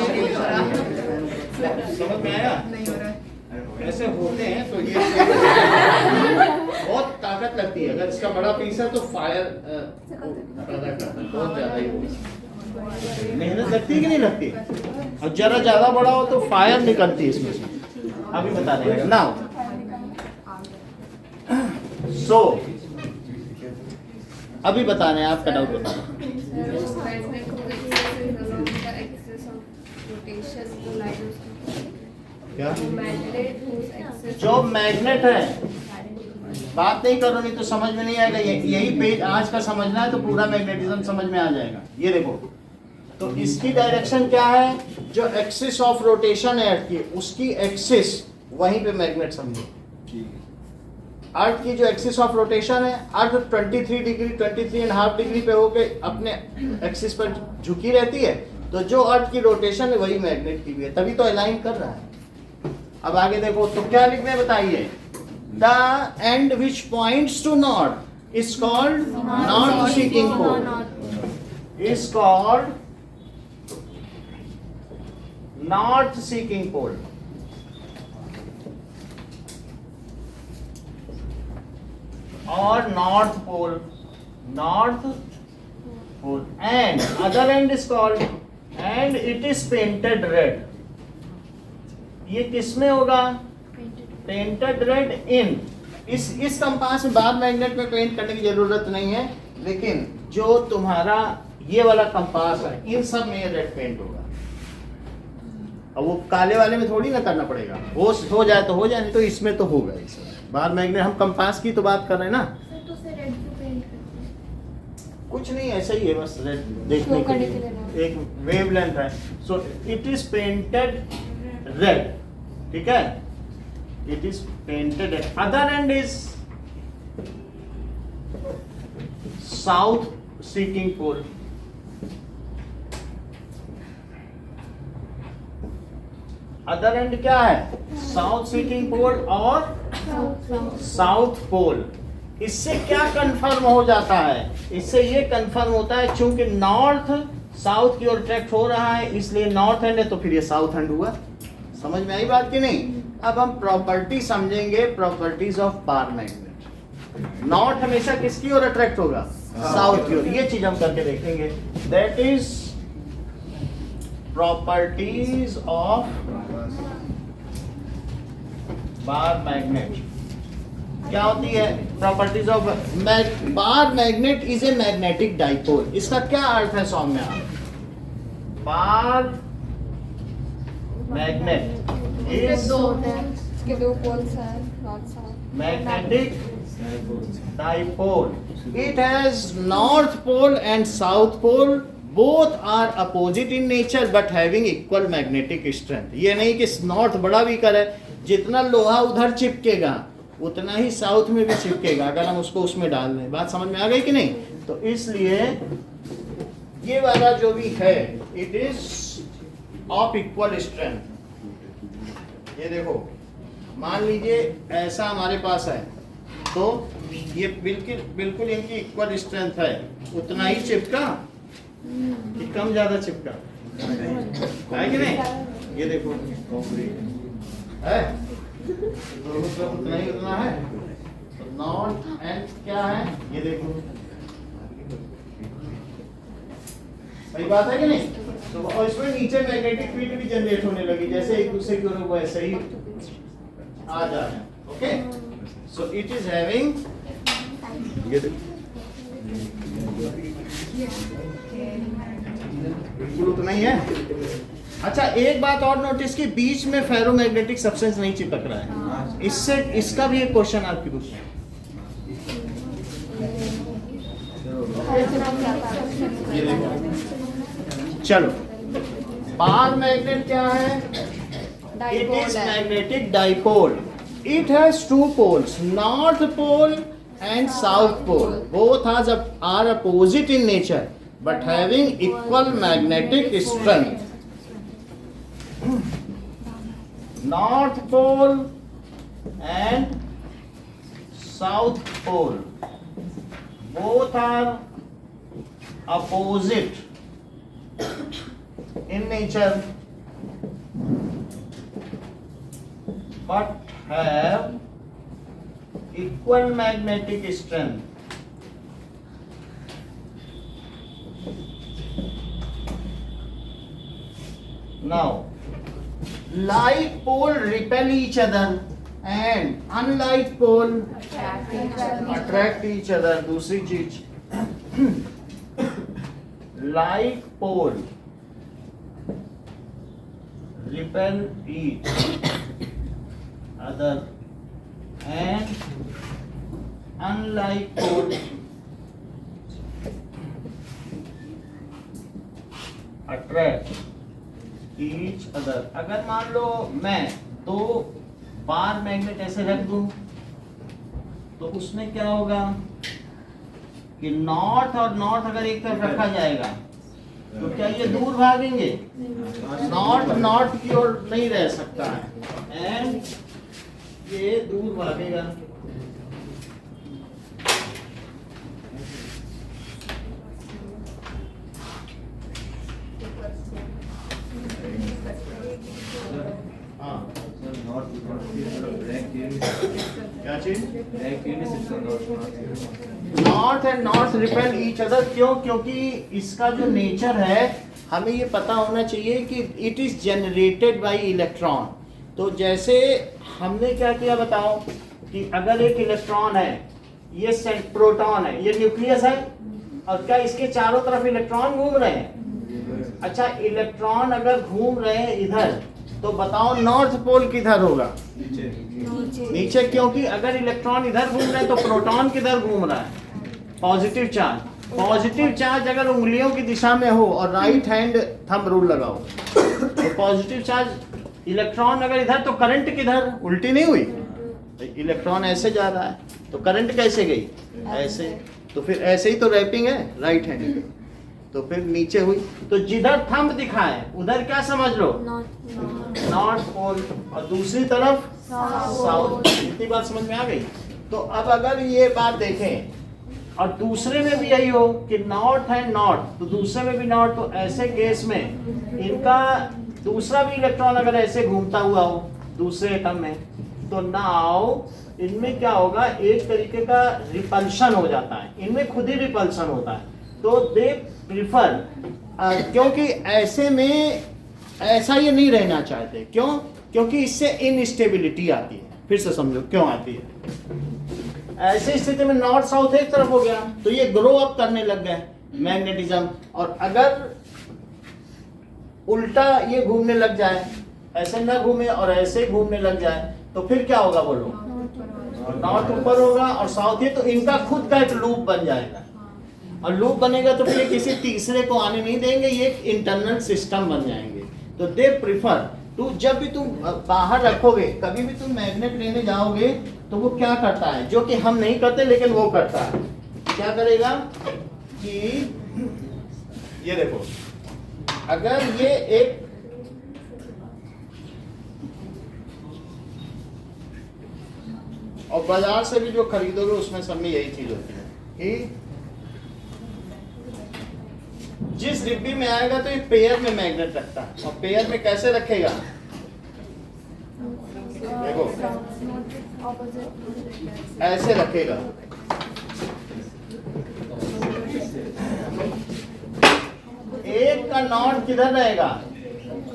समझ में आया? ऐसे होते हैं तो ये बहुत ताकत लगती है। अगर इसका बड़ा पीस है तो फायर पैदा करता है, बहुत ज्यादा ही मेहनत लगती है कि नहीं लगती? और जरा ज्यादा बड़ा हो तो फायर निकलती है इसमें से। अभी बता देगा नाउ। सो अभी बता रहे हैं, आपका डाउट बता रहे हैं। क्या? जो मैग्नेट है, बात नहीं करो नहीं तो समझ में नहीं आएगा। यही पेज आज का समझना है तो पूरा मैग्नेटिज्म समझ में आ जाएगा। ये देखो, तो इसकी डायरेक्शन क्या है? जो एक्सिस ऑफ रोटेशन है अर्थ की, उसकी एक्सिस वहीं पे मैग्नेट समझो। अर्थ की जो एक्सिस ऑफ रोटेशन है, अर्थ 23 डिग्री 23.5 डिग्री पे होके अपने एक्सिस पर झुकी रहती है। तो जो अर्थ की रोटेशन है वही मैग्नेट की भी है, तभी तो अलाइन कर रहा है। अब आगे देखो, तो क्या लिखना है बताइए? The end which points to north is called north seeking pole, is called north seeking pole. और north pole, north pole, and other end is called, and it is painted red. ये किसमें होगा? पेंटेड रेड इन इस compass में। Bar magnet में paint करने की जरूरत नहीं है, लेकिन जो तुम्हारा ये वाला कंपास है, इन सब में रेड पेंट होगा। अब वो काले वाले में थोड़ी ना करना पड़ेगा, हो जाए तो हो जाए, नहीं तो इसमें तो होगा। इसमें बार मैग्नेट, हम कंपास की तो बात कर रहे हैं ना। सर तो से रेड क्यों पेंट करते हैं? कुछ नहीं, ऐसा ही है बस देखने के लिए, एक वेवलेंथ है। So it is painted red, ठीक है, it is painted red. Other end is south seeking pole. Other end क्या है? साउथ सीकिंग पोल और साउथ पोल। इससे क्या कंफर्म हो जाता है? इससे ये कंफर्म होता है चूंकि नॉर्थ साउथ की ओर ट्रैक्ट हो रहा है, इसलिए नॉर्थ एंड है, तो फिर ये साउथ एंड हुआ। समझ में आई बात कि नहीं? अब हम प्रॉपर्टी समझेंगे, properties of bar magnet. North हमेशा किसकी ओर अट्रैक्ट होगा? साउथ की ओर। ये चीज हम करके देखेंगे। That is properties of bar magnet. क्या होती है properties of bar magnet? Is a magnetic dipole. इसका क्या अर्थ है सौम्या? बार मैग्नेट इज इसके दो पोल्स हैं, north south. Magnetic dipole. It has north pole and south pole. Both are opposite in nature but having equal magnetic strength. ये नहीं कि north बड़ा वीकर है, जितना लोहा उधर चिपकेगा उतना ही साउथ में भी चिपकेगा अगर हम उसको उसमें डाल दें। बात समझ में आ गई कि नहीं? तो इसलिए ये वाला जो भी है it is of equal strength. ये देखो, मान लीजिए ऐसा हमारे पास है, तो ये बिल्कुल इनकी इक्वल स्ट्रेंथ है। उतना ही चिपका कि कम ज्यादा चिपका है कि नहीं? ये देखो है, तो उतना ही उतना है। तो नॉर्थ एंड क्या है ये देखो, सही बात है कि नहीं? तो और इसमें नीचे मैग्नेटिक फील्ड भी जनरेट होने लगी, जैसे एक दूसरे की ओर वैसे ही आ जा रहे हैं। Okay, so it is having, ये देखो बिल्कुल उतना ही है। अच्छा, एक बात और नोटिस की, बीच में फेरोमैग्नेटिक सब्सटेंस नहीं चिपक रहा है। इससे इसका भी एक क्वेश्चन आपकी बुक में। ये देखो, चलो बार मैग्नेट क्या है? It is magnetic dipole. It has two poles, north pole and south pole. Both are opposite in nature, but having equal magnetic strength. North pole and south pole, both are opposite in nature, but have equal magnetic strength. Now, like pole repel each other and unlike pole attract each other. दूसरी चीज, like pole repel each other and unlike pole attract each other. अगर मान लो मैं दो bar magnet ऐसे रख दूं, तो उसमें क्या होगा कि नॉर्थ और नॉर्थ अगर एक तरफ रखा जाएगा तो क्या ये दूर भागेंगे? नॉर्थ नॉर्थ की ओर नहीं रह सकता है एंड ये दूर भागेगा। हाँ, क्या चीज? North and north repel each other. क्यों? क्योंकि इसका जो नेचर है हमें ये पता होना चाहिए कि it is generated by electron. तो जैसे हमने क्या किया बताओ, कि अगर एक इलेक्ट्रॉन है, ये प्रोटॉन है, ये न्यूक्लियस है, और क्या इसके चारों तरफ इलेक्ट्रॉन घूम रहे हैं? अच्छा, इलेक्ट्रॉन अगर घूम रहे हैं इधर, तो बताओ नॉर्थ पोल किधर होगा? नीचे, क्योंकि अगर इलेक्ट्रॉन इधर घूम रहे हैं तो प्रोटॉन किधर घूम रहा है? Positive charge. पॉजिटिव चार्ज अगर उंगलियों की दिशा में हो और राइट हैंड थंब रूल लगाओ तो पॉजिटिव चार्ज इलेक्ट्रॉन अगर इधर तो करंट किधर? उल्टी नहीं हुई, इलेक्ट्रॉन ऐसे जा रहा है तो करंट कैसे गई? ऐसे। तो फिर ऐसे ही तो रैपिंग है राइट हैंड पे, तो फिर नीचे हुई। तो जिधर थंब दिखा है उधर क्या समझ लो? नॉर्थ पोल, और दूसरी तरफ साउथ। इतनी बात समझ में आ गई? तो अब अगर ये बात देखें और दूसरे में भी यही हो कि नॉर्थ एंड नॉर्थ, तो दूसरे में भी नॉर्थ, तो ऐसे केस में इनका दूसरा भी इलेक्ट्रॉन अगर ऐसे घूमता हुआ हो दूसरे एटम में, तो नाउ इनमें क्या होगा? एक तरीके का रिपल्शन हो जाता है, इनमें खुद ही रिपल्शन होता है। तो दे प्रिफर, क्योंकि ऐसे में ऐसा ये नहीं रहना चाहते। क्यों? क्योंकि इससे इनस्टेबिलिटी आती है। फिर से समझो क्यों आती है। ऐसी स्थिति में नॉर्थ साउथ एक तरफ हो गया तो ये ग्रो अप करने लग गए मैग्नेटिज्म, और अगर उल्टा ये घूमने लग जाए, ऐसे ना घूमे और ऐसे घूमने लग जाए, तो फिर क्या होगा बोलो? नॉर्थ ऊपर होगा और साउथ ही, तो इनका खुद का एक लूप बन जाएगा, और लूप बनेगा तो फिर किसी तीसरे को आने नहीं देंगे, ये एक इंटरनल सिस्टम बन जाएंगे। तो दे प्रिफर टू, जब भी तुम बाहर रखोगे, कभी भी तुम मैग्नेट लेने जाओगे तो वो क्या करता है, जो कि हम नहीं करते लेकिन वो करता है, क्या करेगा कि ये देखो, अगर ये एक और बाजार से भी जो खरीदोगे उसमें सब में यही चीज होती है कि जिस डिब्बी में आएगा तो ये पेयर में मैग्नेट रखता है, और पेयर में कैसे रखेगा? देखो ऐसे रखेगा। एक का नॉर्थ किधर रहेगा?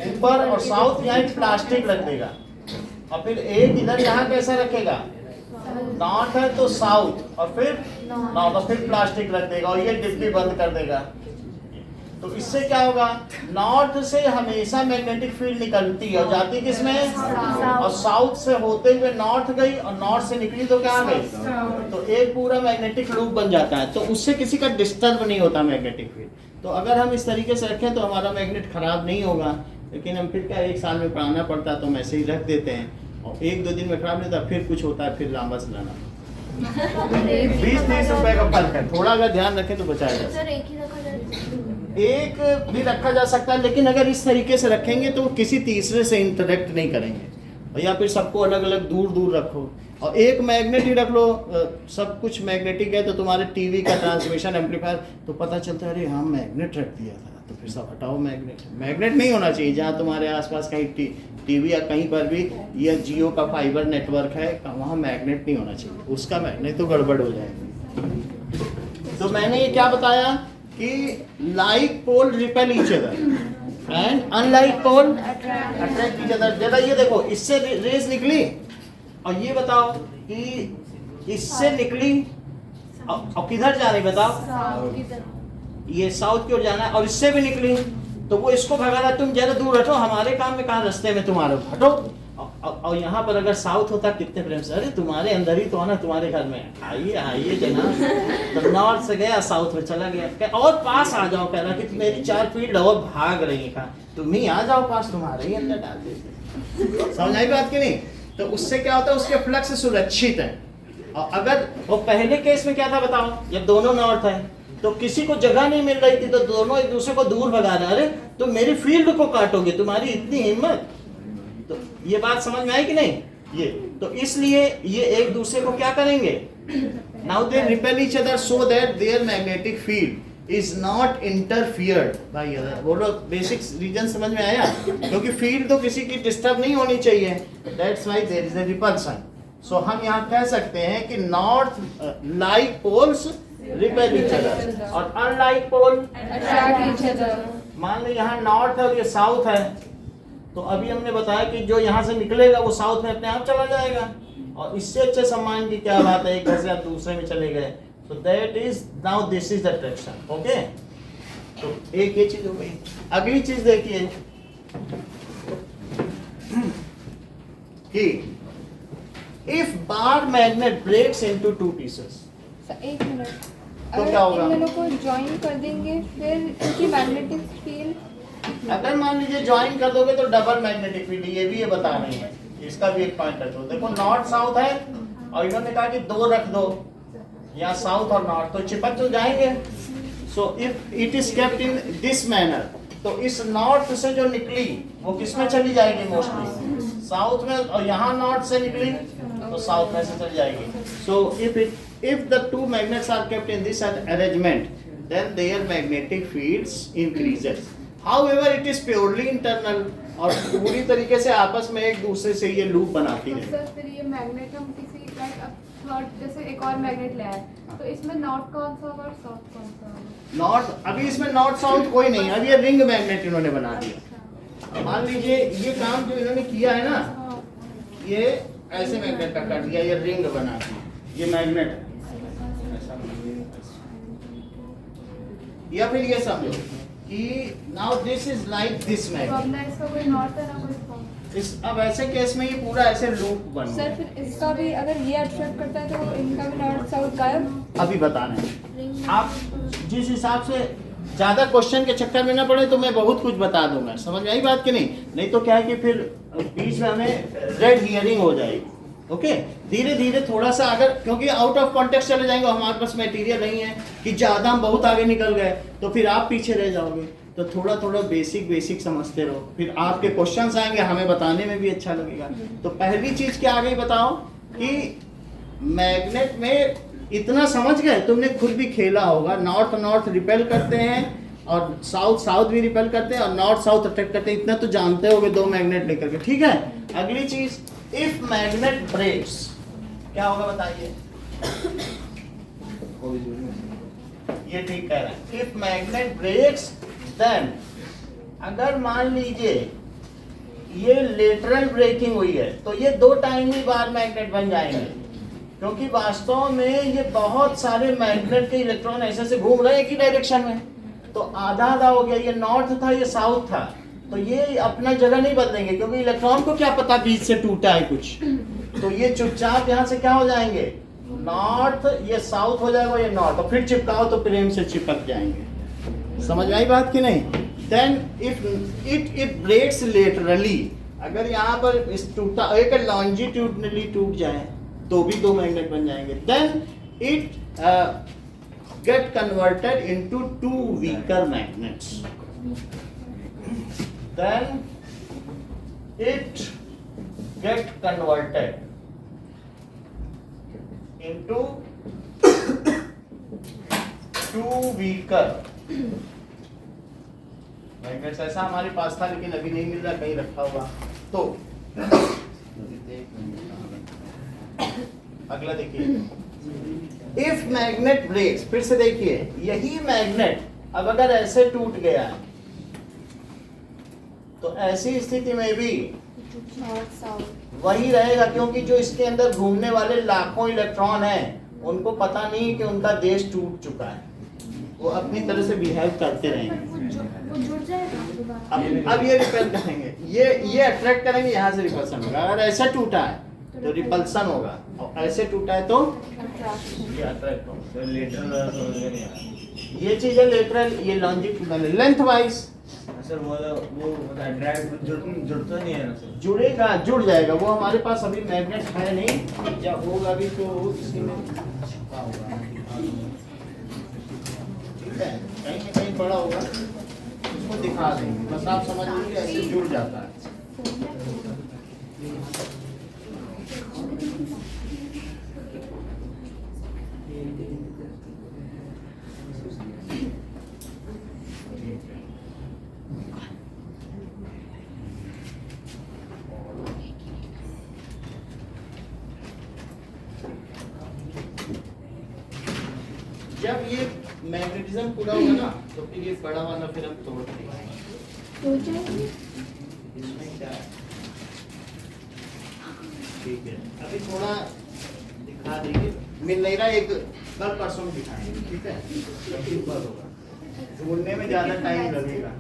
ऊपर, और साउथ यहाँ प्लास्टिक रख देगा, और फिर एक इधर यहाँ कैसे रखेगा? नॉर्थ है तो साउथ, और फिर नॉर्थ, और फिर प्लास्टिक रख देगा, और ये डिब्बी बंद कर देगा। तो इससे क्या होगा? नॉर्थ से हमेशा मैग्नेटिक फील्ड निकलती है और जाती किसमें? और साउथ से होते हुए नॉर्थ गई, और नॉर्थ से निकली तो क्या गई? तो एक पूरा मैग्नेटिक लूप बन जाता है, तो उससे किसी का डिस्टर्ब नहीं होता मैग्नेटिक फील्ड। तो अगर हम इस तरीके से रखें तो हमारा मैग्नेट खराब नहीं होगा, लेकिन हम फिर क्या एक साल में पढ़ाना पड़ता है तो हम ऐसे ही रख देते हैं, और एक दो दिन में खराब नहीं होता, फिर कुछ होता है, फिर लांबा चलाना। 20-30 रुपए का फर्क है, थोड़ा अगर ध्यान रखें तो बचाया जा सकता है। एक भी रखा जा सकता है, लेकिन अगर इस तरीके से रखेंगे तो किसी तीसरे से इंटरेक्ट नहीं करेंगे, और या फिर सबको अलग अलग दूर दूर रखो, और एक मैग्नेट ही रख लो। सब कुछ मैग्नेटिक है तो तुम्हारे टीवी का ट्रांसमिशन एम्पलीफायर तो पता चलता है अरे हाँ मैग्नेट रख दिया था, तो फिर सब हटाओ मैग्नेट। मैग्नेट नहीं होना चाहिए जहाँ तुम्हारे आसपास कहीं टीवी या कहीं पर भी या जियो का फाइबर नेटवर्क है, वहाँ मैग्नेट नहीं होना चाहिए, उसका मैग्नेट तो गड़बड़ हो जाएगी। तो मैंने ये क्या बताया कि like pole repel each other and unlike pole attract each other. जरा ये देखो, इससे रेज निकली, और ये बताओ कि इससे निकली और किधर जा रही बताओ? ये साउथ की ओर जाना है, और इससे भी निकली तो वो इसको भगा रहा, तुम जरा दूर हटो, हमारे काम में कहाँ रास्ते में तुम्हारे, हटो। और यहाँ पर अगर साउथ होता कितने प्रेम से, अरे तुम्हारे अंदर ही तो है ना, तुम्हारे घर में, आइए आइए जनाब। तो नॉर्थ से गया साउथ में चला गया, और पास आ जाओ, कह रहा कि मेरी 4 फील्ड और भाग रही है, तुम ही आ जाओ पास, तुम्हारे ही अंदर डाल देते। समझ आई बात की नहीं? तो उससे क्या होता है, उसके फ्लक्स सुरक्षित है। और अगर वो पहले केस में क्या था बताओ, जब दोनों नॉर्थ है तो किसी को जगह नहीं मिल रही थी, तो दोनों एक दूसरे को दूर भगा रहे, अरे तो मेरी फील्ड को काटोगे, तुम्हारी इतनी हिम्मत। तो ये बात समझ में आई कि नहीं? ये तो इसलिए ये एक दूसरे को क्या करेंगे, now they repel each other so that their magnetic field is not interfered by other. बोलो बेसिक रीजन समझ में आया? क्योंकि फील्ड तो किसी की डिस्टर्ब नहीं होनी चाहिए, that's why there is a repulsion. So हम यहाँ कह सकते हैं कि north like poles repel each other और unlike pole attract each other. मान लो यहाँ नॉर्थ है और ये साउथ है, तो अभी हमने बताया कि जो यहाँ से निकलेगा वो साउथ में अपने आप चला जाएगा, और इससे अच्छे सम्मान की क्या बात है, एक घर से आप दूसरे में चले गए। तो that is now this is the attraction. Okay, तो एक ये चीज हो गई। अगली चीज देखिए, कि if bar magnet breaks into two pieces, sir एक मिनट, तो अगर क्या होगा? इन दोनों को ज्वाइन कर देंगे फिर इनकी मैग्नेटिक फील्ड, अगर मान लीजिए ज्वाइन कर दोगे तो डबल मैग्नेटिक फील्ड, ये भी ये बता रही है, इसका भी एक पॉइंट रखो। देखो नॉर्थ साउथ है और इन्होंने कहा कि दो रख दो, यहाँ साउथ और नॉर्थ, तो चिपक तो जाएंगे। सो if it is kept in this manner, तो इस नॉर्थ से जो निकली वो किस में चली जाएगी? मोस्टली साउथ में, और यहाँ नॉर्थ से निकली तो साउथ में से चली जाएगी। सो if the two magnets are kept in this arrangement, then their magnetic fields increases. However, it is purely internal, और पूरी तरीके से आपस में एक दूसरे से ये लूप बनाती है। सर फिर ये मैग्नेट हम किसी थर्ड, जैसे एक और मैग्नेट ले आए, तो इसमें नॉर्थ कौन सा होगा और साउथ कौन सा होगा? नॉर्थ, अभी इसमें नॉर्थ साउथ कोई नहीं, अब ये रिंग मैग्नेट इन्होंने बना दिया। मान लीजिए ये काम जो इन्होंने किया है ना, ये ऐसे मैग्नेट का कर दिया, ये रिंग बना दी, ये मैग्नेट है। या फिर ये समझो कि now this is like this तो अब मैग्नेट, ना इसका कोई नॉर्थ है ना कोई साउथ। इस अब ऐसे केस में ये पूरा ऐसे लूप बन सर गया। फिर इसका भी अगर ये अट्रैक्ट करता है तो इनका भी नॉर्थ साउथ गायब। अभी बताना है आप जिस हिसाब से, ज्यादा क्वेश्चन के चक्कर में ना पड़े तो मैं बहुत कुछ बता दूंगा, समझ में आई बात कि नहीं? नहीं तो क्या है कि फिर बीच में हमें रेड हियरिंग हो जाएगी। ओके, धीरे धीरे थोड़ा सा, अगर क्योंकि आउट ऑफ कॉन्टेक्स्ट चले जाएंगे, हमारे पास मटेरियल नहीं है कि ज्यादा हम बहुत आगे निकल गए तो फिर आप पीछे रह जाओगे। तो थोड़ा थोड़ा बेसिक समझते रहो, फिर आपके क्वेश्चंस आएंगे, हमें बताने में भी अच्छा लगेगा। तो पहली चीज क्या आ गई बताओ कि मैग्नेट में इतना समझ गए, तुमने खुद भी खेला होगा, नॉर्थ नॉर्थ रिपेल करते हैं और साउथ साउथ भी रिपेल करते हैं और नॉर्थ साउथ अट्रैक्ट करते हैं, इतना तो जानते होगे दो मैग्नेट लेकर के। ठीक है, अगली चीज, इफ मैग्नेट ब्रेक्स क्या होगा बताइए? ये ठीक कह रहा है। इफ मैग्नेट ब्रेक्स देन, अगर मान लीजिए ये लेटरल ब्रेकिंग हुई है तो ये दो टाइम ही बार मैग्नेट बन जाएंगे, क्योंकि वास्तव में ये बहुत सारे मैग्नेट के इलेक्ट्रॉन ऐसे से घूम रहे हैं एक ही डायरेक्शन में। तो आधा आधा हो गया, ये नॉर्थ था ये साउथ था, तो ये अपना जगह नहीं बदलेंगे, क्योंकि इलेक्ट्रॉन को क्या पता बीच से टूटा है कुछ। तो ये चुपचाप यहाँ से क्या हो जाएंगे? नॉर्थ, ये साउथ हो जाएगा, ये नॉर्थ, और फिर चिपकाओ तो प्रेम से चिपक जाएंगे। समझ में आई बात कि नहीं? Then if it breaks laterally, अगर यहाँ पर इस टूटा एक लॉन्जिट्यूडनली टूट जाए तो भी दो मैग्नेट बन जाएंगे। Then it get converted into two weaker magnets. Then it get converted into two weaker magnets। ऐसा हमारे पास था लेकिन अभी नहीं मिल रहा, कहीं रखा हुआ। तो अगला देखिए, इफ मैग्नेट ब्रेक्स, फिर से देखिए यही मैग्नेट अब अगर ऐसे टूट गया है तो ऐसी स्थिति में भी नॉर्थ साउथ वही रहेगा, क्योंकि जो इसके अंदर घूमने वाले लाखों इलेक्ट्रॉन हैं उनको पता नहीं कि उनका देश टूट चुका है, वो अपनी तरह से बिहेव करते रहेंगे। वो जुड़ जाएगा दोबारा। अब ये रिपेल करेंगे, ये अट्रैक्ट करेंगे, यहाँ से रिपल्सन होगा। अगर ऐसे टूटा है तो रिपल्सन होगा, और ऐसे टूटा है तो ये अट्रैक्ट होगा। ये चीज है लेटरल, ये लॉन्जिट्यूडनल, लेंथ वाइज। सर वो अट्रैक्ट जुड़ता नहीं है ना सर? जुड़ेगा, जुड़ जाएगा, वो हमारे पास अभी मैग्नेट है नहीं, जब होगा भी तो इसी में छुपा होगा। ठीक है, कहीं ना कहीं पड़ा होगा, उसको दिखा देंगे, बस आप समझ लीजिए ऐसे जुड़ जाता है। जब ये मैग्नेटिज्म पूरा होगा ना तो फिर ये बड़ा वाला फिर हम तोड़ देंगे। इसमें क्या है? ठीक है, अभी थोड़ा दिखा देंगे, मिल नहीं रहा, एक कल परसों में दिखाएंगे। ठीक है, तब बात होगा, ढूंढने में ज्यादा टाइम लगेगा।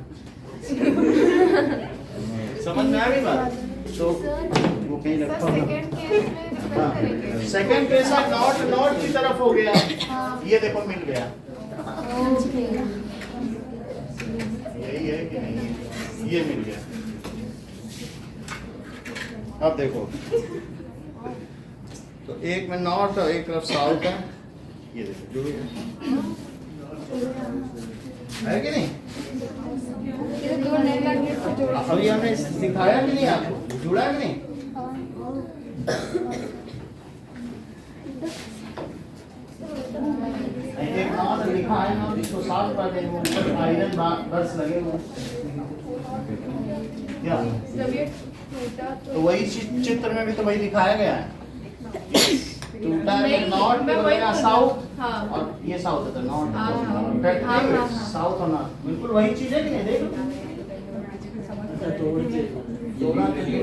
समझ में आ गई बात? तो वो कहीं मिनट सर सेकंड केस में रिपेयर करेंगे। सेकंड केस है नॉट नॉट की तरफ हो गया, हाँ। ये देखो मिल गया, ओके यही है कि नहीं है? ये मिल गया। अब देखो तो एक में नॉर्थ और एक तरफ साउथ है, ये देखो जुड़ गया है कि नहीं? ये दो नए मैग्नेट को जोड़ अभी हमने सिखाया कि नहीं आपको, जुड़ा है कि नहीं? एक नॉर्थ लिखा है, नॉर्थ इसको साफ कर देंगे, ऊपर आयरन बस लगे हुए क्या? जब ये टूटा तो वही चित्र में भी तो वही दिखाया गया है, टूटा है नॉर्थ में बनेगा साउथ, हाँ। और ये साउथ है तो नॉर्थ, हाँ, हाँ। साउथ और नॉर्थ बिल्कुल वही चीज है कि नहीं? देख लो जोड़ा के लिए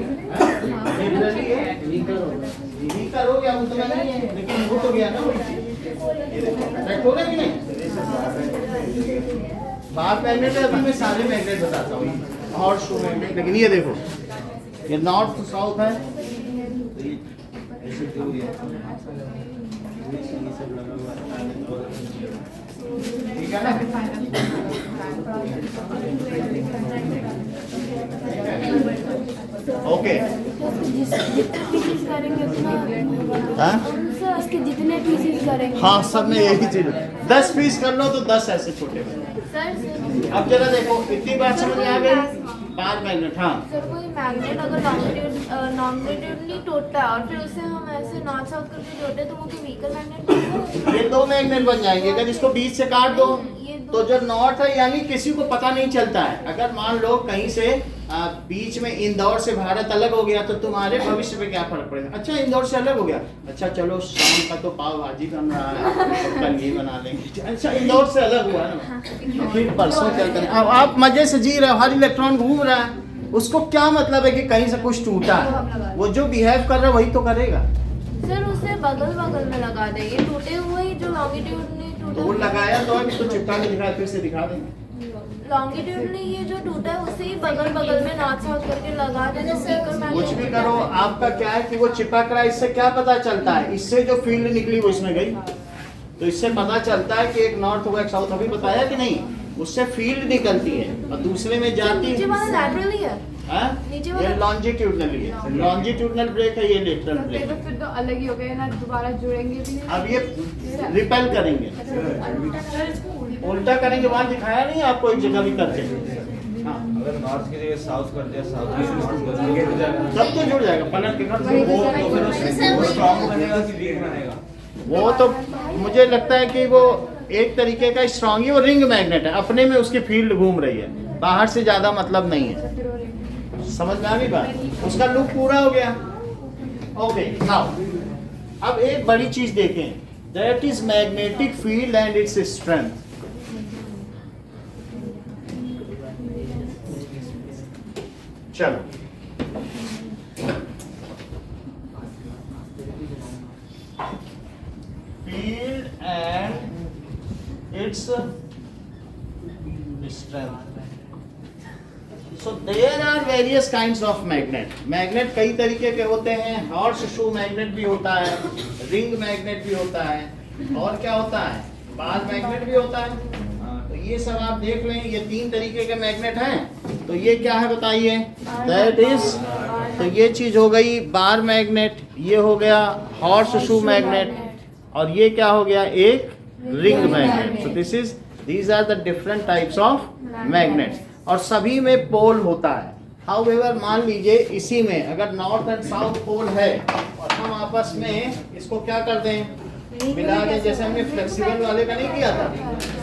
वीकर हो गया, वो तो नहीं है लेकिन वो तो गया ना वही चीज, ये देखो कनेक्ट हो गया कि नहीं? बाहर मैग्नेट है, अभी मैं सारे मैग्नेट बताता हूँ और शो मैग्नेट, लेकिन ये देखो ये नॉर्थ साउथ है, तो ये ऐसे जोड़ दिया, ठीक है ना? ओके उसके जितने पीसेस करेंगे हाँ सब में यही चीज, 10 पीस कर लो तो 10 ऐसे छोटे बने। सर अब जरा देखो इतनी बात समझ में आ गई, बार मैग्नेट। हाँ सर कोई मैग्नेट अगर लॉन्गिट्यूडली टूटता है और फिर उसे हम ऐसे नॉर्थ साउथ करके जोड़ते तो वो कोई वीकर मैग्नेट ये 2 मैग्नेट बन जाएंगे, अगर इसको बीच से काट दो तो जो नॉर्थ है यानी किसी को पता नहीं चलता है। अगर मान लो कहीं से बीच में इंदौर से भारत अलग हो गया तो तुम्हारे भविष्य में क्या फर्क पड़ेगा? अच्छा इंदौर से अलग हो गया, अच्छा चलो शाम का तो पाव भाजी बन रहा है, तो कल ये बना लेंगे। अच्छा इंदौर से अलग हुआ ना, फिर परसों क्या करें? अब आप मजे से जी रहे हो, हर इलेक्ट्रॉन घूम रहा है, उसको क्या मतलब है कि कहीं से कुछ टूटा है? वो जो बिहेव कर रहा है वही तो करेगा। सर उसे बगल बगल में लगा देंगे, टूटे हुए ही जो लॉन्गिट्यूडली तो वो लगाया तो अभी तो चिपका के दिखाया, फिर से दिखा देंगे। लॉन्गिट्यूडली ये जो टूटा है उसे ही बगल बगल में नॉर्थ साउथ करके लगा देना। कुछ भी करो, आपका क्या है कि वो चिपक रहा है, इससे क्या पता चलता है? इससे जो फील्ड निकली वो इसमें गई, तो इससे पता चलता है कि एक नॉर्थ होगा एक साउथ, अभी बताया कि नहीं? उससे फील्ड निकलती है और दूसरे में जाती नीचे वाला लैटरली है, हाँ? नीचे ये वाला लॉन्जिट्यूडनली है, लॉन्जिट्यूडनल ब्रेक है, ये लेटरल ब्रेक है। फिर तो अलग ही हो गए ना, दोबारा जुड़ेंगे भी नहीं। अब ये रिपेल करेंगे, उल्टा करेंगे, वहां दिखाया नहीं आपको एक जगह भी करके? हाँ अगर नॉर्थ की जगह साउथ कर दिया, साउथ की जगह नॉर्थ कर दिया, जुड़ जाएगा। तब तो जुड़ जाएगा, पलट के कर दो। वो तो फिर वो स्ट्रॉन्ग बनेगा कि वीक बनेगा? वो तो मुझे लगता है कि वो एक तरीके का स्ट्रॉन्ग ही, वो रिंग मैग्नेट है, अपने में उसकी फील्ड घूम रही है, बाहर से ज्यादा मतलब नहीं है। समझ में आ गई बात? उसका लुक पूरा हो गया। ओके नाउ अब एक बड़ी चीज देखें, that is magnetic field and its strength. चलो field and its strength. So there are various kinds of magnet. Magnet कई तरीके के होते हैं, हॉर्स शू मैग्नेट भी होता है, रिंग मैग्नेट भी होता है, और क्या होता है? बार मैग्नेट भी होता है। तो ये सब आप देख लें, ये 3 तरीके के मैग्नेट हैं। तो ये क्या है बताइए? दैट इज, तो ये चीज हो गई बार मैग्नेट, ये हो गया हॉर्स शू मैग्नेट, और ये क्या हो गया? एक ring magnet. So this is, these are the different types of magnets, और सभी में पोल होता है। हाउएवर मान लीजिए इसी में अगर नॉर्थ एंड साउथ पोल है और हम आपस में इसको क्या कर दें? मिला दें, जैसे हमने फ्लेक्सिबल वाले का नहीं किया था।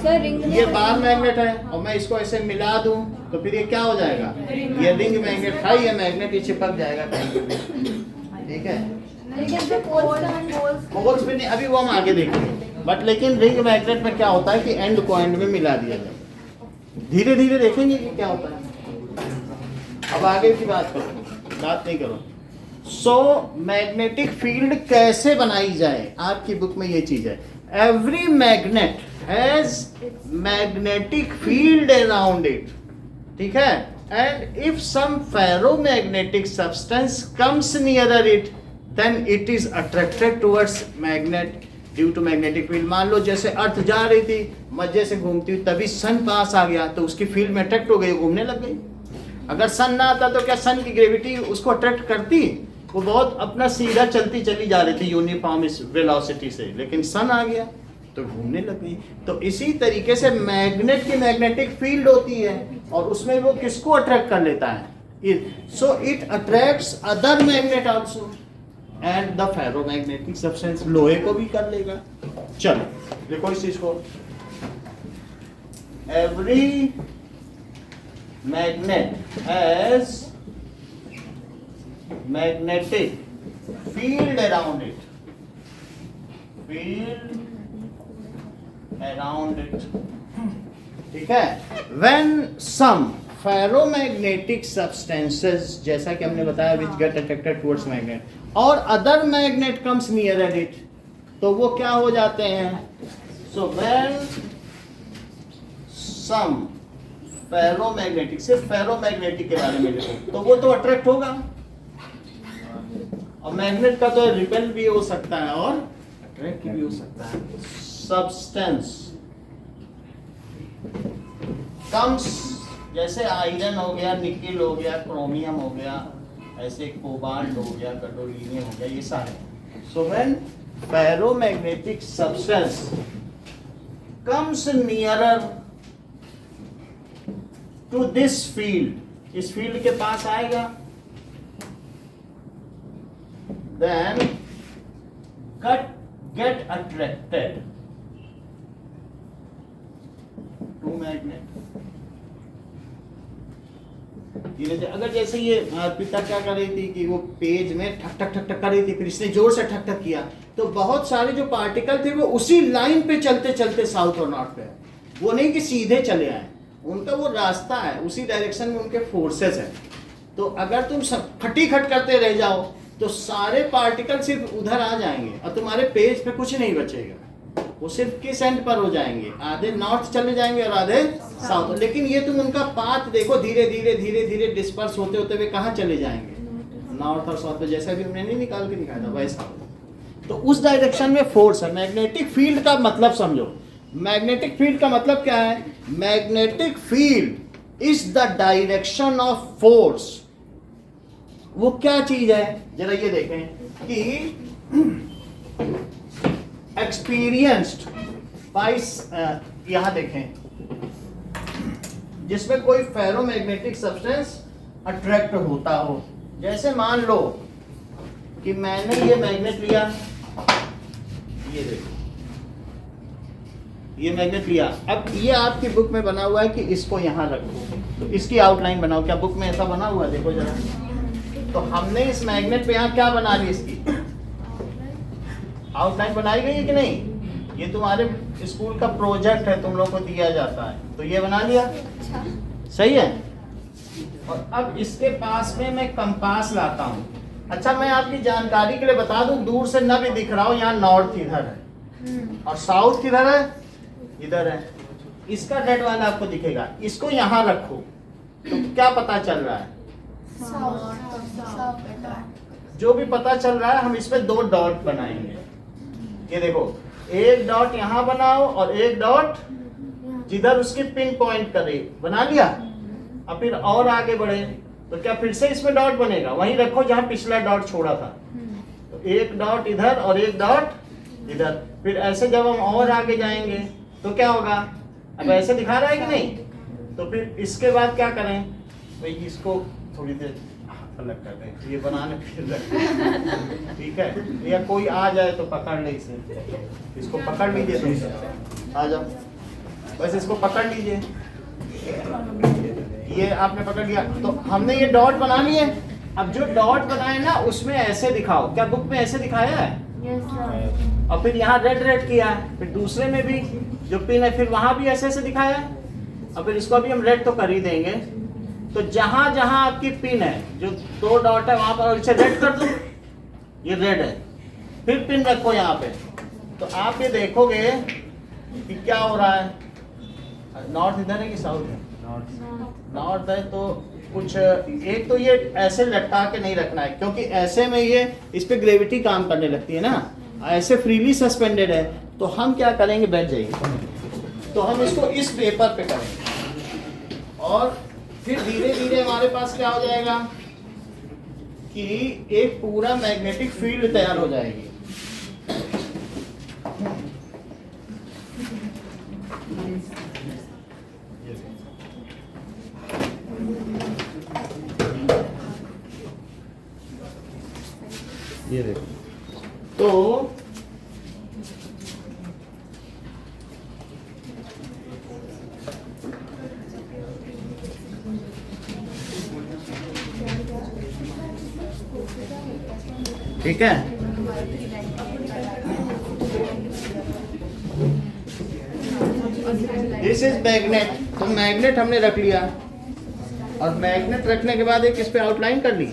सर रिंग ये बार मैग्नेट है और मैं इसको ऐसे मिला दूं तो फिर ये क्या हो जाएगा? ये रिंग मैग्नेट था, ये मैग्नेट ये चिपक जाएगा कहीं पे भी। ठीक है, पोल्स भी नहीं, अभी वो हम आगे देखेंगे। बट लेकिन रिंग मैग्नेट में क्या होता है कि एंड को एंड में मिला दिया जाए। धीरे धीरे देखेंगे कि क्या होता है। अब आगे की बात करो, बात नहीं करो। सो मैग्नेटिक फील्ड कैसे बनाई जाए? आपकी बुक में ये चीज है, every magnet has magnetic field around it. ठीक है, and if some ferromagnetic substance comes nearer it, then it is attracted towards magnet due to magnetic field. मान लो जैसे अर्थ जा रही थी मजे से घूमती हुई, तभी सन पास आ गया तो उसकी फील्ड में अट्रैक्ट हो गई, घूमने लग गई। अगर सन ना आता तो क्या सन की ग्रेविटी उसको अट्रैक्ट करती? वो बहुत अपना सीधा चलती चली जा रही थी यूनिफॉर्म वेलोसिटी से, लेकिन सन आ गया तो घूमने लग गई। तो इसी तरीके से मैग्नेट की मैग्नेटिक फील्ड होती है और उसमें वो किसको अट्रैक्ट कर लेता है? So it attracts other magnet also and the ferromagnetic substance, लोहे को भी कर लेगा। चलो देखो इस चीज को, every magnet has magnetic field around it, field around it, ठीक है। व्हेन सम फेरोमैग्नेटिक सब्सटेंसेस, जैसा कि हमने बताया, which get attracted towards magnet और other magnet comes near it, तो वो क्या हो जाते हैं? सो व्हेन सम फेरोमैग्नेटिक, सिर्फ फेरोमैग्नेटिक के बारे में लिखो तो वो तो अट्रैक्ट होगा, और मैग्नेट का तो रिपेल भी हो सकता है और अट्रैक्ट भी हो सकता है। सब्सटेंस कम्स, जैसे आयरन हो गया, निकेल हो गया, क्रोमियम हो गया, ऐसे कोबाल्ट हो गया, गैडोलीनियम हो गया, ये सारे। So when ferromagnetic substance comes nearer to this field, इस फील्ड के पास आएगा, then get attracted to magnet। अगर जैसे ये पिता क्या कर रही थी कि वो पेज में ठक ठक ठक ठक कर रही थी, फिर इसने जोर से ठक ठक किया तो बहुत सारे जो पार्टिकल थे वो उसी लाइन पे चलते चलते साउथ और नॉर्थ पे, वो नहीं कि सीधे चले आए, उनका वो रास्ता है, उसी डायरेक्शन में उनके फोर्सेस हैं। तो अगर तुम सब खटी खट करते रह जाओ तो सारे पार्टिकल सिर्फ उधर आ जाएंगे और तुम्हारे पेज पे कुछ नहीं बचेगा, वो सिर्फ किस एंड पर हो जाएंगे, आधे नॉर्थ चले जाएंगे और आधे साउथ। लेकिन ये तुम उनका पाथ देखो, धीरे धीरे धीरे धीरे डिस्पर्स होते होते हुए कहाँ चले जाएंगे? नॉर्थ और साउथ पे, जैसा भी हमने नहीं निकाल के दिखाया था वैसा। तो उस डायरेक्शन में फोर्स है। मैग्नेटिक फील्ड का मतलब समझो, मैग्नेटिक फील्ड का मतलब क्या है? Magnetic field is the direction of force. वो क्या चीज है? जरा ये देखें कि एक्सपीरियंस्ड बाय, यहां देखें, जिसमें कोई फेरोमैग्नेटिक सब्सटेंस अट्रैक्ट होता हो। जैसे मान लो कि मैंने ये मैग्नेट लिया, ये देखो ये मैग्नेट लिया, अब ये आपकी बुक में बना हुआ है कि इसको यहां रखो, तो इसकी आउटलाइन बनाओ। क्या बुक में ऐसा बना हुआ है? देखो जरा। तो हमने इस मैग्नेट पे यहाँ क्या बना ली? इसकी आउटलाइन बनाई गई है कि नहीं? ये तुम्हारे स्कूल का प्रोजेक्ट है, तुम लोग को दिया जाता है, तो ये बना लिया, सही है। और अब इसके पास में मैं कंपास लाता हूँ। अच्छा, मैं आपकी जानकारी के लिए बता दूं, दूर से न भी दिख रहा हो, यहाँ नॉर्थ इधर है और साउथ किधर है? इधर है। इसका रेड वाला आपको दिखेगा, इसको यहाँ रखो तो क्या पता चल रहा है? जो भी पता चल रहा है, हम इसमें 2 डॉट बनाएंगे। ये देखो, एक डॉट यहाँ बनाओ और एक डॉट जिधर उसकी पिन पॉइंट करे, बना लिया। अब फिर और आगे बढ़े तो क्या फिर से इसमें डॉट बनेगा? वहीं रखो जहां पिछला डॉट छोड़ा था। तो एक डॉट इधर और एक डॉट इधर। फिर ऐसे जब हम और आगे जाएंगे तो क्या होगा? अब ऐसे दिखा रहा है कि नहीं? तो फिर इसके बाद क्या करें भाई? इसको थोड़ी देर अलग कर दें, ये बनाने फिर रखें, ठीक है। या कोई आ जाए तो पकड़ ले इसे, इसको पकड़ लीजिए, तो आ जाओ, बस इसको पकड़ लीजिए। ये आपने पकड़ लिया, तो हमने ये डॉट बना लिए। अब जो डॉट बनाए ना, उसमें ऐसे दिखाओ। क्या बुक में ऐसे दिखाया है? और फिर यहाँ रेड रेड किया है, फिर दूसरे में भी जो पिन है फिर वहां भी ऐसे ऐसे दिखाया है। और फिर इसको भी हम रेड तो कर ही देंगे। तो जहां जहां आपकी पिन है, जो 2 डॉट है वहां पर इसे रेड कर दो, ये रेड है। फिर पिन रखो यहाँ पे, तो आप ये देखोगे कि क्या हो रहा है। नॉर्थ इधर है कि साउथ है? नॉर्थ है, तो कुछ एक तो ये ऐसे लटका के नहीं रखना है, क्योंकि ऐसे में ये इस पे ग्रेविटी काम करने लगती है ना, ऐसे फ्रीली सस्पेंडेड है। तो हम क्या करेंगे, बैठ जाइए, तो हम इसको इस पेपर पे करेंगे और फिर धीरे धीरे हमारे पास क्या हो जाएगा कि एक पूरा मैग्नेटिक फील्ड तैयार हो जाएगी। ये देखो, तो ठीक है, दिस इज मैग्नेट। तो मैग्नेट हमने रख लिया और मैग्नेट रखने के बाद एक इस पे आउटलाइन कर ली,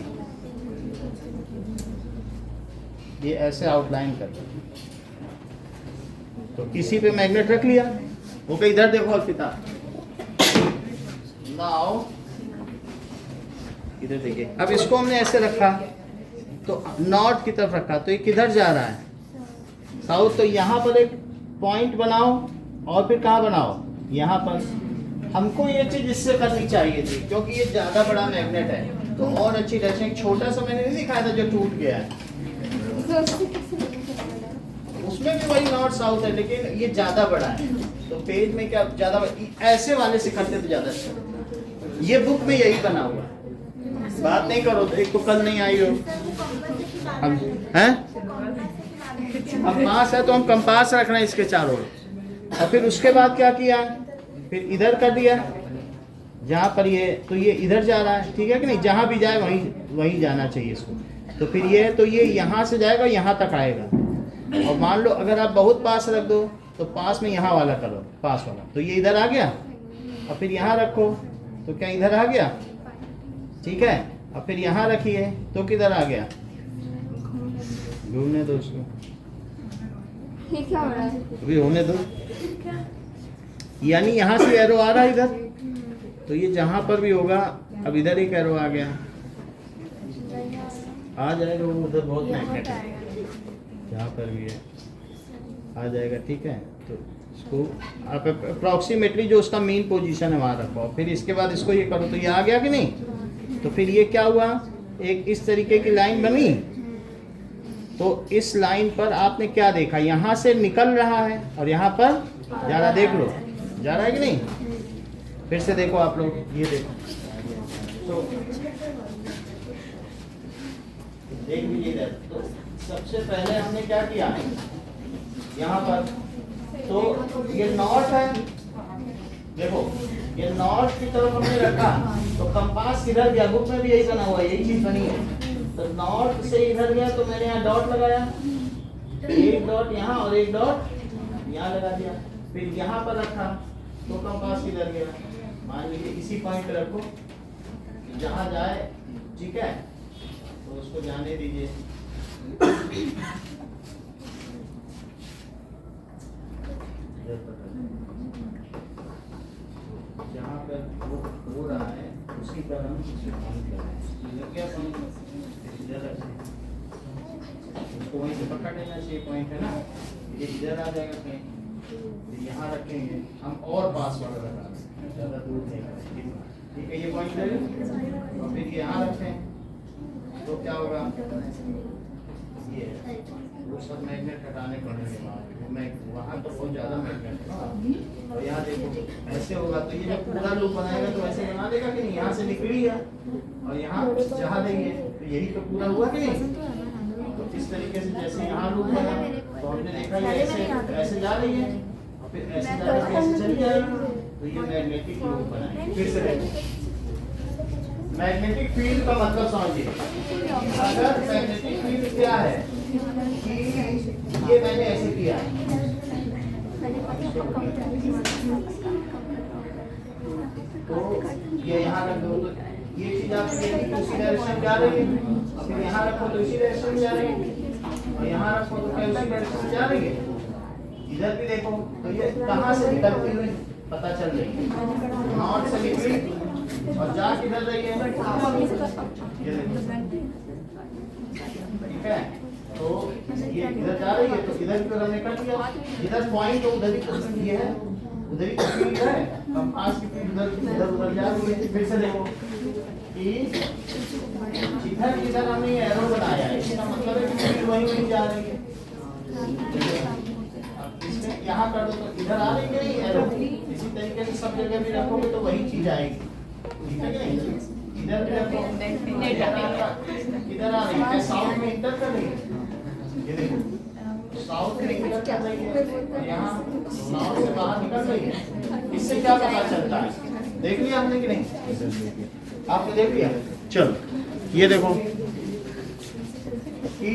ये ऐसे आउटलाइन कर ली। तो किसी पे मैग्नेट रख लिया, वो कहीं इधर देखो अल्फिता, नाउ इधर देखिए। अब इसको हमने ऐसे रखा तो नॉर्थ की तरफ रखा, तो ये किधर जा रहा है, साउथ। तो यहाँ पर एक पॉइंट बनाओ और फिर कहाँ बनाओ, यहाँ पर। हमको ये चीज इससे करनी चाहिए थी क्योंकि ये ज्यादा बड़ा मैग्नेट है, तो और अच्छी डायरेक्शन। एक छोटा सा मैंने नहीं दिखाया था जो टूट गया है, उसमें भी वही नॉर्थ साउथ है, लेकिन ये ज्यादा बड़ा है। तो पेज में क्या ज्यादा ऐसे वाले से करते तो ज्यादा अच्छा। ये बुक में यही बना हुआ है, बात नहीं करो तो एक तो कल नहीं आई हो। हम हैं, अब पास है तो हम कंपास रख रहे हैं इसके चारों ओर। और फिर उसके बाद क्या किया, फिर इधर कर दिया जहाँ पर ये, तो ये इधर जा रहा है, ठीक है कि नहीं, जहाँ भी जाए वहीं जाना चाहिए इसको। तो फिर ये, तो ये यहाँ से जाएगा यहाँ तक आएगा। और मान लो अगर आप बहुत पास रख दो तो पास में यहाँ वाला करो, पास वाला, तो ये इधर आ गया। और फिर यहाँ रखो तो क्या इधर आ गया, ठीक है। अब फिर यहाँ रखिए तो किधर आ गया, घूमने दो उसको, ये क्या हो रहा है? अभी होने दो। यानी यहाँ से एरो आ रहा है इधर, तो ये जहाँ पर भी होगा, अब इधर एक एरो आ गया, आ जाएगा वो उधर, बहुत मैग्नेट है जहाँ पर भी है आ जाएगा, ठीक है। तो इसको आप अप्रॉक्सीमेटली जो उसका मेन पोजीशन है वहाँ रखो। फिर इसके बाद इसको ये करो तो ये आ गया कि नहीं। तो फिर ये क्या हुआ, एक इस तरीके की लाइन बनी। तो इस लाइन पर आपने क्या देखा, यहाँ से निकल रहा है और यहाँ पर जा रहा, देख लो जा रहा है कि नहीं। फिर से देखो आप लोग, ये देखो, तो देख लीजिए इधर। तो सबसे पहले हमने क्या किया, यहाँ पर तो ये नॉर्थ है, देखो ये नॉर्थ की तरफ हमने रखा, तो कंपास किधर गया, बुक में भी यही बना हुआ है, यही चीज बनी है। तो नॉर्थ से इधर गया तो मैंने यहाँ डॉट लगाया, एक डॉट यहाँ और एक डॉट यहाँ लगा दिया। फिर यहाँ पर रखा तो कंपास किधर गया, मान लीजिए इसी पॉइंट पे रखो, जहाँ जाए, ठीक है। तो उसको जाने दीजिए। जहाँ पर वो हो रहा है उसी पर हम क्या उसको वहीं से पकड़ लेना चाहिए, पॉइंट है ना, ये इधर आ जाएगा कहीं, यहाँ रखेंगे हम और पास वाला लगा, ज़्यादा दूर नहीं करेंगे, ठीक है। ये पॉइंट है और फिर यहाँ रखें तो क्या होगा, ये वो सब मैग्नेट हटाने पड़ेंगे वहाँ तो बहुत ज़्यादा मैग्नेट है। और यहाँ देखो ऐसे होगा तो ये जब पूरा लूप बनाएगा तो ऐसे बना देगा कि नहीं, यहाँ से निकली है और यहाँ जहाँ देंगे तो यही तो पूरा हुआ कि नहीं। तो इस तरीके से जैसे यहाँ लूप बना तो हमने देखा ये ऐसे ऐसे जा रही है और फिर ऐसे जा रही है, ऐसे चली जाएगी, तो ये मैग्नेटिक लूप बनाएगी। फिर से देखो, मैग्नेटिक फील्ड का मतलब समझिए। अगर मैग्नेटिक फील्ड क्या है कि ये मैंने ऐसे किया, तो ये यहाँ रख दो, तो ये चीज आप उसी डायरेक्शन जा रही है, और फिर यहाँ रखो तो इसी डायरेक्शन जा रही है, और यहाँ रखो तो क्या उसी डायरेक्शन जा रही है। इधर भी देखो तो ये कहाँ से निकलती हुई पता चल रही है, नॉर्थ से निकली और जा किधर रही है? ये देखो, ठीक है। तो ये इधर जा रही है, तो इधर की ओर हमने कर दिया, इधर पॉइंट उधर ही ये है, उधर ही फील्ड है, कंपास की फील्ड इधर उधर जा रही है। फिर से देखो कि इधर हमने ये एरो बनाया है, इसका मतलब है कि फील्ड वहीं जा रही है। इसमें यहाँ कर दो तो इधर आ रही है नहीं एरो, इसी तरीके से सब जगह भी रखोगे तो वही चीज आएगी, ठीक है कि नहीं? इधर भी रखो, इधर आ रही है, साउथ में इंटर कर रही है, ये देखो साउथ में इंटर कर रही है, यहाँ नॉर्थ से बाहर निकल रही है। इससे क्या पता चलता है? देख लिया हमने कि नहीं? आपने देख लिया? चलो ये देखो कि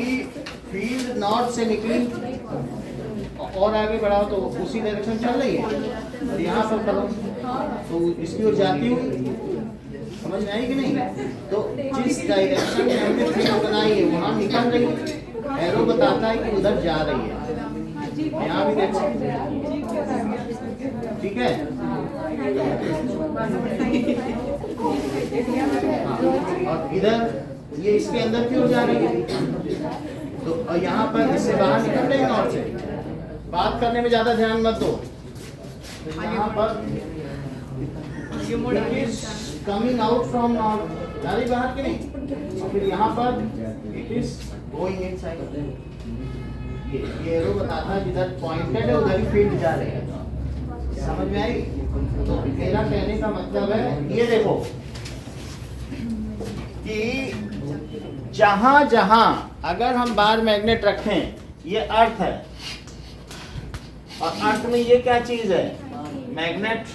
फील्ड नॉर्थ से निकली और आगे बढ़ाओ तो उसी डायरेक्शन चल रही है, और यहाँ पर करो तो इसकी ओर जाती हुई, समझ में आई कि नहीं? तो जिस डायरेक्शन में हमने फील्ड बनाई है वहाँ निकल रही है, एरो बताता है कि उधर जा रही है। यहाँ भी देखो, ठीक है? और इधर ये इसके अंदर क्यों जा रही है? तो यहाँ पर इससे बाहर निकल रही है नॉर्थ से। बात करने में ज्यादा ध्यान मत दो। तो यहाँ पर कमिंग आउट फ्रॉम नॉर्थ, जा रही बाहर की नहीं, और फिर यहाँ पर इट इज गोइंग इनसाइड। ये एरो बताता है जिधर पॉइंटेड है उधर ही फील्ड जा रही है। समझ में आई? तो मेरा कहने का मतलब है, ये देखो कि जहां जहां अगर हम बार मैग्नेट रखें, ये अर्थ है, और अर्थ में ये क्या चीज है? मैग्नेट।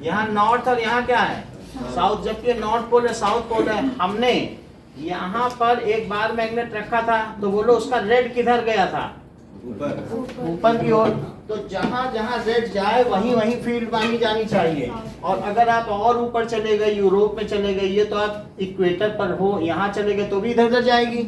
यहाँ नॉर्थ और यहाँ क्या है? साउथ, जबकि नॉर्थ पोल है साउथ पोल है। हमने यहाँ पर एक बार मैग्नेट रखा था, तो बोलो उसका रेड किधर गया था? ऊपर की ओर। तो जहां जहां रेड जाए वहीं वहीं फील्ड मानी जानी चाहिए। और अगर आप और ऊपर चले गए, यूरोप में चले गए, ये तो आप इक्वेटर पर हो, यहाँ चले गए तो भी इधर उधर जाएगी।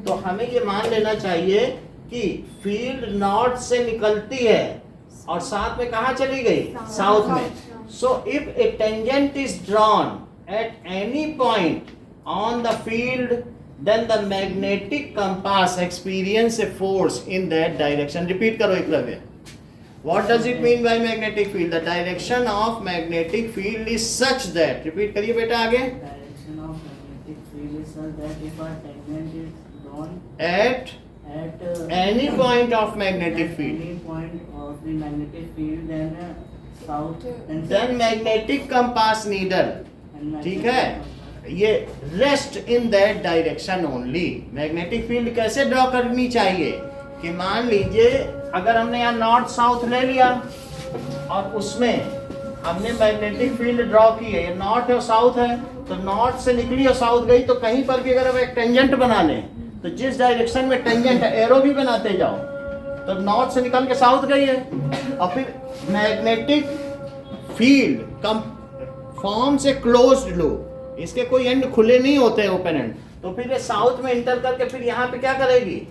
तो हमें ये मान लेना चाहिए कि फील्ड नॉर्थ से निकलती है और साथ में कहाँ चली गई? साउथ में। So if A tangent is drawn at any point on the field, then the magnetic compass experience a force in that direction. Repeat karo Eklavya. What does it mean by magnetic field? The direction of magnetic field is such that, repeat kariye beta aage. Direction of magnetic field is such that if a tangent is drawn At any point of magnetic field, any point of the magnetic field, then south and then magnetic compass needle, ठीक है, ये rest in that direction only. Magnetic field कैसे draw करनी चाहिए कि मान लीजिए अगर हमने यहाँ नॉर्थ साउथ ले लिया और उसमें हमने मैग्नेटिक फील्ड ड्रॉ की है, ये नॉर्थ और साउथ है, तो नॉर्थ से निकली और साउथ गई, तो कहीं पर भी अगर हम एक टेंजेंट बना लें तो जिस डायरेक्शन में टेंजेंट है एरो भी बनाते जाओ, तो नॉर्थ से निकल के साउथ गई है। और फिर मैग्नेटिक फील्ड फॉर्म से क्लोज्ड लूप, इसके कोई एंड खुले नहीं होते हैं, ओपन एंड। तो फिर ये साउथ में इंटर करके फिर यहाँ पे क्या करेगी?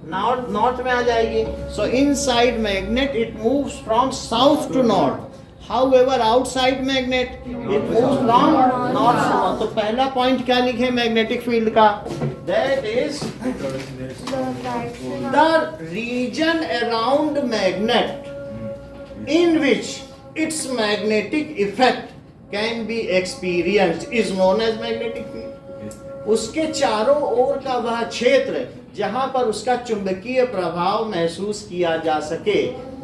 नॉर्थ में आ जाएगी। So inside magnet it moves from south to north, however outside magnet it moves from north to south. तो पहला पॉइंट क्या लिखे मैग्नेटिक फील्ड का? That is the region around magnet in which its magnetic effect can be experienced is known as magnetic field। उसके चारों ओर का वह क्षेत्र जहां पर उसका चुंबकीय प्रभाव महसूस किया जा सके,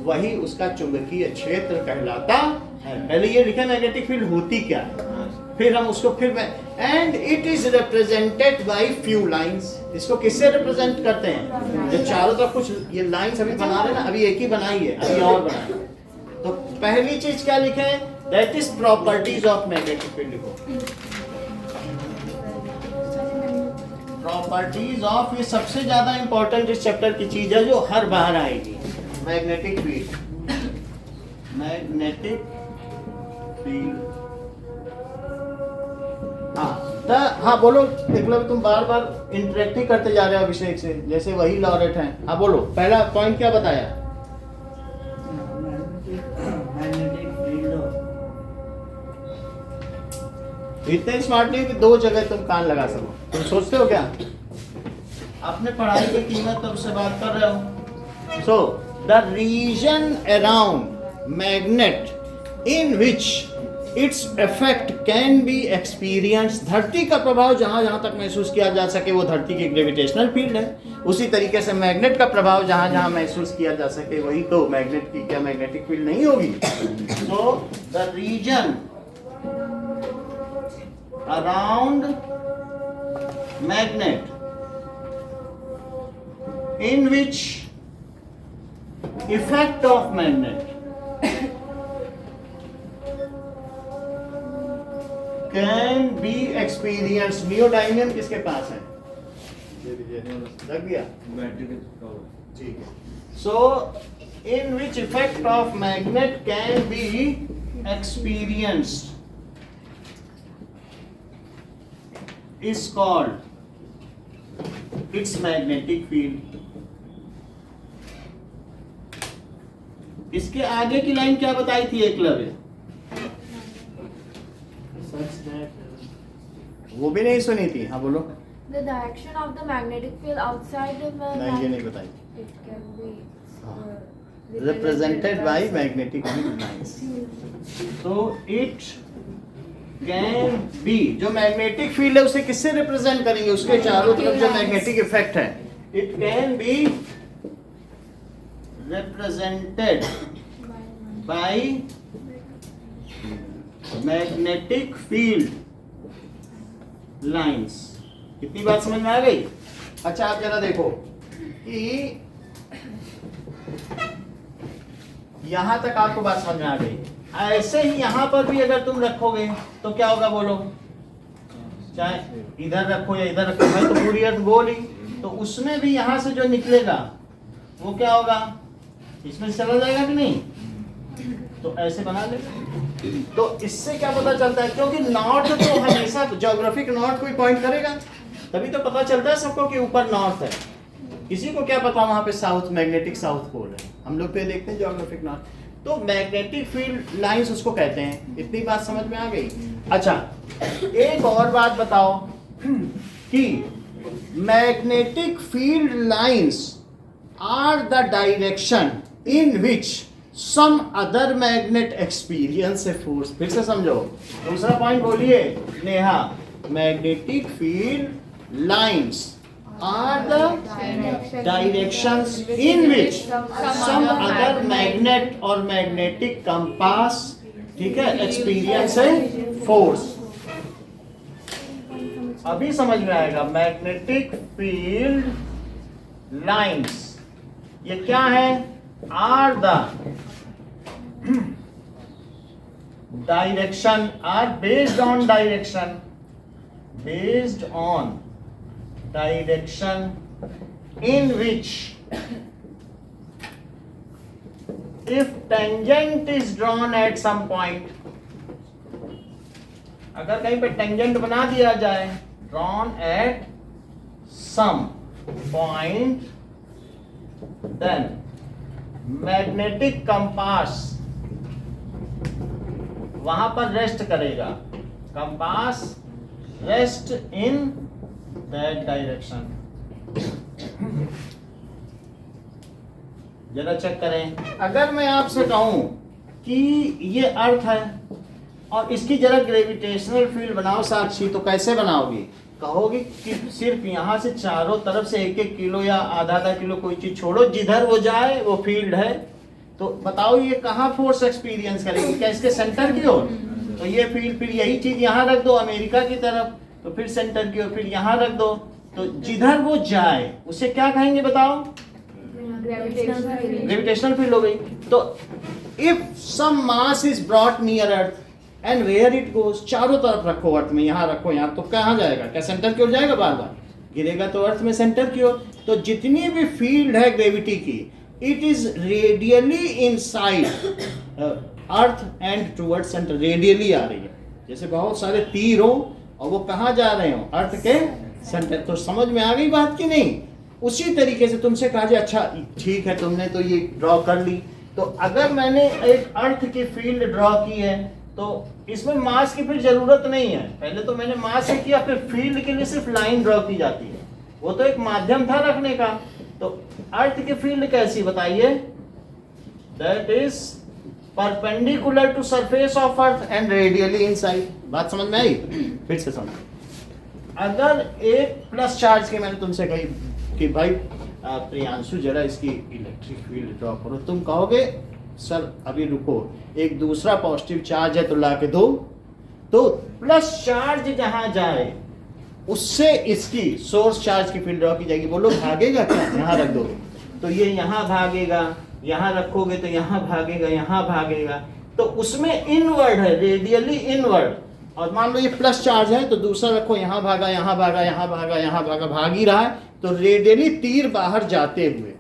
वही उसका चुंबकीय क्षेत्र कहलाता है। पहले ये लिखा मैग्नेटिक फील्ड होती क्या है, फिर हम उसको and it is represented by few lines. इसको किससे रिप्रेजेंट करते हैं? जो चारों तरफ कुछ ये लाइंस अभी बना रहे ना, अभी एक ही बनाई है, अभी और बनाए। तो पहली चीज क्या लिखे? That is properties of magnetic field। लिखो प्रॉपर्टीज ऑफ, ये सबसे ज्यादा इंपॉर्टेंट इस चैप्टर की चीज है जो हर बार आएगी। Magnetic field, magnetic field. हाँ बोलो एकलव्य, तुम बार बार इंटरेक्ट ही करते जा रहे हो अभिषेक से, जैसे वही लॉरेट हैं। हाँ बोलो, पहला पॉइंट क्या बताया? magnetic field इतने स्मार्ट नहीं कि 2 जगह तुम कान लगा सको। तुम सोचते हो क्या? अपने पढ़ाई की कीमत तब से बात कर रहे हो। So the region around magnet in which its effect can be experience, धरती का प्रभाव जहां जहां तक महसूस किया जा सके वो धरती की ग्रेविटेशनल फील्ड है। उसी तरीके से मैग्नेट का प्रभाव जहां जहां महसूस किया जा सके वही तो मैग्नेट की क्या मैग्नेटिक फील्ड नहीं होगी। So the region around magnet in which effect of magnet can be experienced। नियोडायमियम किसके पास है? लग गया? ठीक है। So in which effect of magnet can be experienced is called its magnetic field। इसके आगे की लाइन क्या बताई थी एकलव्य? Such that वो भी नहीं सुनी थी। हाँ बोलो। The direction of the magnetic field outside the नहीं, ये नहीं बताई। it can be Represented by magnetic field lines। So it can be, जो मैग्नेटिक फील्ड है उसे किससे रिप्रेजेंट करेंगे? उसके चारों तरफ जो मैग्नेटिक इफेक्ट है, it can be represented by magnetic field lines। कितनी बात समझ में आ गई? अच्छा आप जरा देखो कि यहां तक आपको बात समझ में आ गई। ऐसे ही यहां पर भी अगर तुम रखोगे तो क्या होगा बोलो? चाहे इधर रखो या इधर रखो, भाई तो पूरी अर्थ गोल ही, तो उसमें भी यहां से जो निकलेगा वो क्या होगा? इसमें चला जाएगा कि नहीं? तो ऐसे बना ले। तो इससे क्या पता चलता है? क्योंकि नॉर्थ तो हमेशा ज्योग्राफिक नॉर्थ कोई पॉइंट करेगा, तभी तो पता चलता है सबको कि ऊपर नॉर्थ है। किसी को क्या पता वहां पे साउथ, मैग्नेटिक साउथ पोल है। हम लोग तो ये देखते हैं ज्योग्राफिक नॉर्थ। तो मैग्नेटिक फील्ड लाइंस उसको कहते हैं। इतनी बात समझ में आ गई? अच्छा एक और बात बताओ कि magnetic field lines are the direction in which some other magnet experience a force। फिर से समझो, दूसरा पॉइंट बोलिए Neha. Magnetic field lines are the directions in which some other magnet or magnetic compass, ठीक है, experience a force। अभी समझ में आएगा। मैग्नेटिक फील्ड लाइंस ये क्या है? Are the direction, are based on direction, based on direction in which if tangent is drawn at some point, अगर कहीं पे टेंजेंट बना दिया जाए, drawn at some point, then magnetic compass वहां पर रेस्ट करेगा। compass rest in that direction। जरा चेक करें। अगर मैं आपसे कहूं कि ये अर्थ है और इसकी जरा ग्रेविटेशनल फील्ड बनाओ साक्षी, तो कैसे बनाओगी? कहोगे कि सिर्फ यहाँ से चारों तरफ से 1-1 किलो या आधा किलो कोई चीज छोड़ो, जिधर वो जाए वो फील्ड है। तो बताओ ये कहाँ फोर्स एक्सपीरियंस करेगी? क्या इसके सेंटर की ओर? तो ये फील्ड, फिर यही चीज यहाँ रख दो अमेरिका की तरफ, तो फिर सेंटर की ओर, फिर यहाँ रख दो, तो जिधर वो जाए उसे क्या कहेंगे बताओ? ग्रेविटेशनल फील्ड हो गई। तो if some mass is brought near earth and where it goes, चारों तरफ रखो अर्थ में, यहाँ रखो यहाँ, तो कहाँ जाएगा? क्या सेंटर की ओर जाएगा? बार बार गिरेगा तो अर्थ में सेंटर की ओर। तो जितनी भी फील्ड है ग्रेविटी की, it is radially inside earth and toward centre, radially आ रही है। जैसे बहुत सारे तीर हो और वो कहाँ जा रहे हो? अर्थ के सेंटर। तो समझ में आ गई बात की नहीं? उसी तरीके से तुमसे कहा जाए अच्छा ठीक है तुमने तो ये ड्रॉ कर ली, तो अगर मैंने एक अर्थ की फील्ड ड्रॉ की है तो इसमें मास की फिर जरूरत नहीं है, पहले तो मैंने मास से किया, फिर फील्ड के लिए सिर्फ लाइन ड्रॉ की जाती है, वो तो एक माध्यम था रखने का। तो अर्थ की फील्ड कैसी बताइए? That is perpendicular to surface of earth and radially inside. बात समझ में आई? फिर से समझ। अगर एक प्लस चार्ज की मैंने तुमसे कही कि भाई प्रियांशु जरा इसकी इलेक्ट्रिक फील्ड ड्रॉ करो, तुम कहोगे सर अभी रुको, एक दूसरा पॉजिटिव चार्ज है तो ला के दो। तो प्लस चार्ज जहां जाए उससे इसकी सोर्स चार्ज की फील्ड ड्रॉ की जाएगी। बोलो भागेगा क्या? यहाँ रख दो तो ये यहाँ भागेगा, यहाँ रखोगे तो यहाँ भागेगा, यहाँ भागेगा। तो उसमें इनवर्ड है, रेडियली इनवर्ड। और मान लो ये प्लस चार्ज है तो दूसरा रखो, यहाँ भागा, यहाँ भागा, यहाँ भागा, यहाँ भागा, भाग ही रहा है, तो रेडियली तीर बाहर जाते हुए।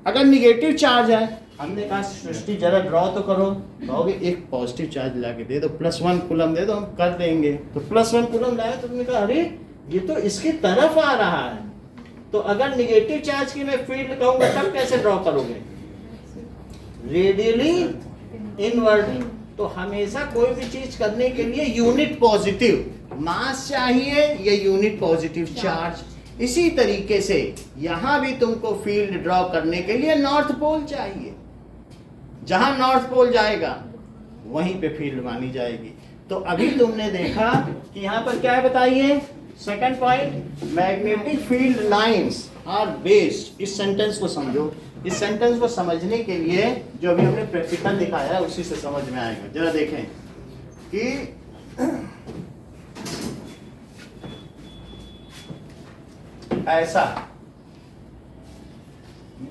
अगर निगेटिव चार्ज है, हमने कहा सृष्टि जरा ड्रॉ तो करो, कहोगे एक पॉजिटिव चार्ज ला के दे दो, +1 कूलम दे दो, हम कर देंगे। तो +1 कूलम लाया तो तुमने कहा अरे ये तो इसकी तरफ आ रहा है। तो अगर निगेटिव चार्ज की मैं फील्ड कहूंगा तब कैसे ड्रॉ करोगे? Radially inward. तो हमेशा कोई भी चीज करने के लिए यूनिट पॉजिटिव मास चाहिए या यूनिट पॉजिटिव चार्ज। इसी तरीके से यहां भी तुमको फील्ड ड्रॉ करने के लिए नॉर्थ पोल चाहिए। जहां नॉर्थ पोल जाएगा वहीं पे फील्ड मानी जाएगी। तो अभी तुमने देखा कि यहां पर क्या है बताइए? Second point, magnetic field lines are based. इस सेंटेंस को समझो। इस सेंटेंस को समझने के लिए जो अभी हमने प्रैक्टिकल दिखाया है उसी से समझ में आएगा। जरा देखें कि ऐसा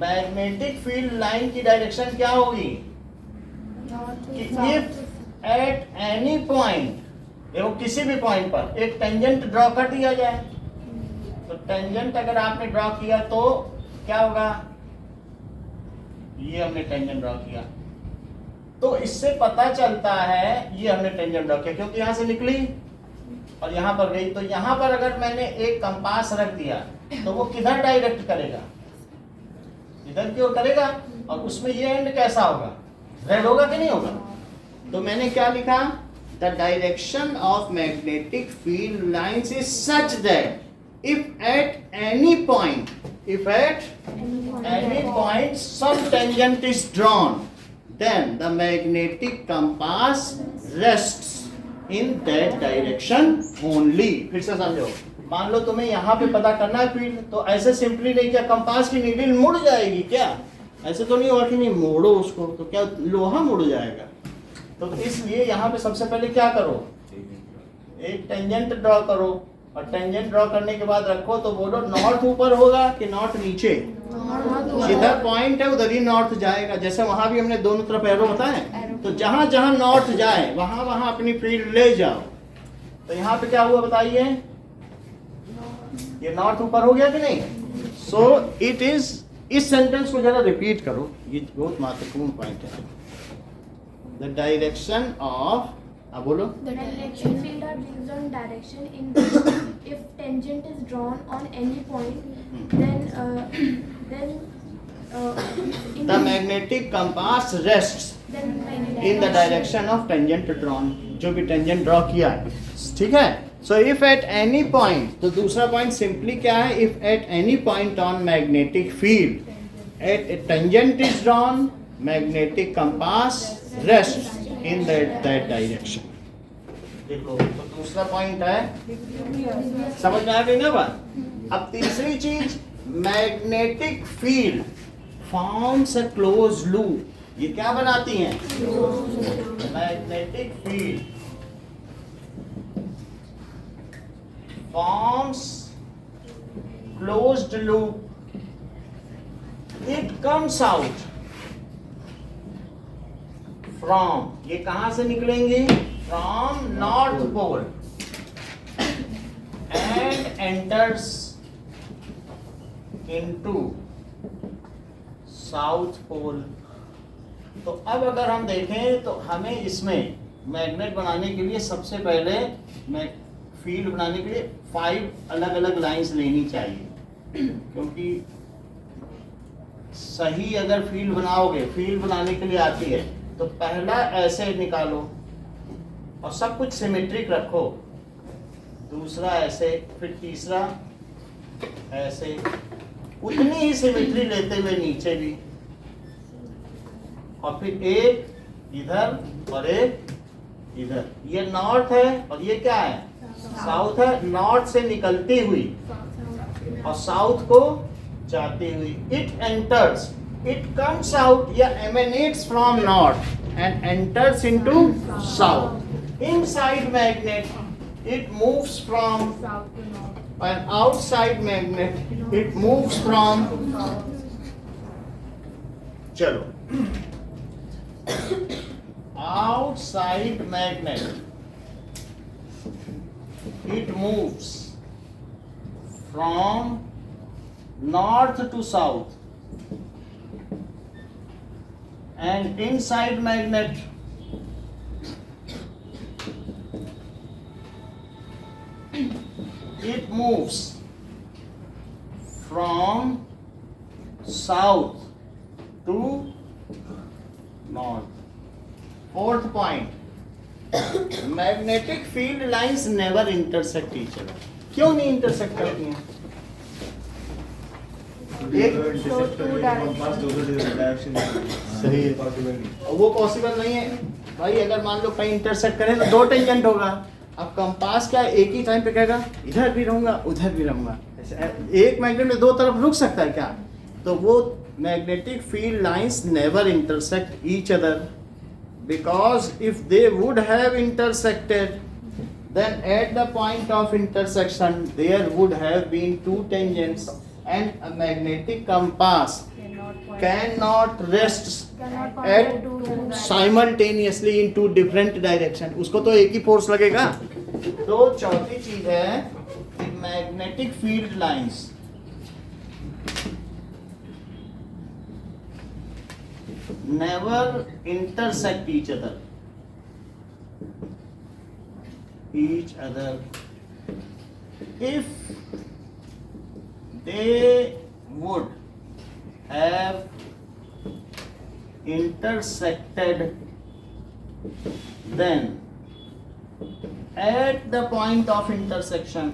मैग्नेटिक फील्ड लाइन की डायरेक्शन क्या होगी कि इफ एट एनी पॉइंट, देखो किसी भी पॉइंट पर एक टेंजेंट ड्रॉ कर दिया जाए, तो टेंजेंट अगर आपने ड्रॉ किया तो क्या होगा? ये हमने टेंजेंट ड्रॉ किया तो इससे पता चलता है ये हमने टेंजेंट ड्रॉ किया क्योंकि यहां से निकली और यहां पर गई। तो यहां पर अगर मैंने एक कंपास रख दिया तो वो किधर डायरेक्ट करेगा? इधर की ओर करेगा। और उसमें ये एंड कैसा होगा? रेड होगा कि नहीं होगा? तो मैंने क्या लिखा? The direction of magnetic field lines is such that if at any point some tangent is drawn, then the magnetic compass rests in that direction only। फिर से समझो, मान लो तुम्हें यहाँ पे पता करना है फील्ड, तो ऐसे सिंपली नहीं क्या कंपास की नीडल मुड़ जाएगी क्या? ऐसे तो नहीं होगा कि नहीं मोड़ो उसको तो क्या लोहा मुड़ जाएगा। तो इसलिए यहाँ पे सबसे पहले क्या करो? एक टेंजेंट ड्रॉ करो और टेंजेंट ड्रॉ करने के बाद रखो। तो बोलो नॉर्थ ऊपर होगा कि नॉर्थ नीचे? जिधर पॉइंट है उधर ही नॉर्थ जाएगा। जैसे वहां भी हमने दोनों तरफ एरो बताए, तो जहां जहां नॉर्थ जाए वहां वहां अपनी फील्ड ले जाओ। तो यहाँ पे क्या हुआ बताइए? ये नॉर्थ ऊपर हो गया कि नहीं? सो इट इज। इस सेंटेंस को जरा रिपीट करो, ये बहुत महत्वपूर्ण पॉइंट है। द डायरेक्शन ऑफ, बोलो। The direction field are based on direction in which if tangent is drawn on any point, then the magnetic compass rests in the direction of tangent drawn। जो भी tangent draw किया है, ठीक है। So if at any point, तो दूसरा point simply क्या है? If at any point on magnetic field at tangent is drawn, magnetic compass rest in that direction। देखो तो दूसरा पॉइंट है, समझ में आ गई ना बात? अब तीसरी चीज, magnetic field forms a close loop. ये क्या बनाती हैं? Magnetic field forms closed loop. It comes out from, ये कहां से निकलेंगे? From north pole and enters into south pole. तो अब अगर हम देखें तो हमें इसमें मैग्नेट बनाने के लिए सबसे पहले फील्ड बनाने के लिए 5 अलग अलग लाइंस लेनी चाहिए, क्योंकि सही अगर फील्ड बनाओगे, फील्ड बनाने के लिए आती है तो पहला ऐसे निकालो, और सब कुछ सिमेट्रिक रखो, दूसरा ऐसे, फिर तीसरा ऐसे, उतनी ही सिमेट्री लेते हुए नीचे भी, और फिर एक इधर और एक इधर। ये नॉर्थ है और ये क्या है, साउथ है। नॉर्थ से निकलती हुई और साउथ को जाती हुई। It enters, it comes out या emanates from north end enters into south. Inside magnet it moves from, and outside magnet it moves from, चलो, outside magnet it moves from north to south, and inside magnet it moves from south to north. Fourth point, magnetic field lines never intersect each other. क्यों नहीं intersect करती हैं? सही है, और वो possible नहीं है भाई। अगर मान लो कहीं इंटरसेक्ट करें तो दो टेंजेंट होगा। अब कंपास क्या एक ही टाइम पे कहेगा इधर भी रहूंगा उधर भी रहूंगा, एक मैग्नेट में दो तरफ रुक सकता है क्या? तो वो magnetic field lines never intersect each other, because if they would have intersected then at the point of intersection there would have been two tangents, and a magnetic compass cannot rest at simultaneously in two different direction. उसको तो एक ही force लगेगा। तो चौथी चीज है कि magnetic field lines never intersect each other if they would have intersected, then at the point of intersection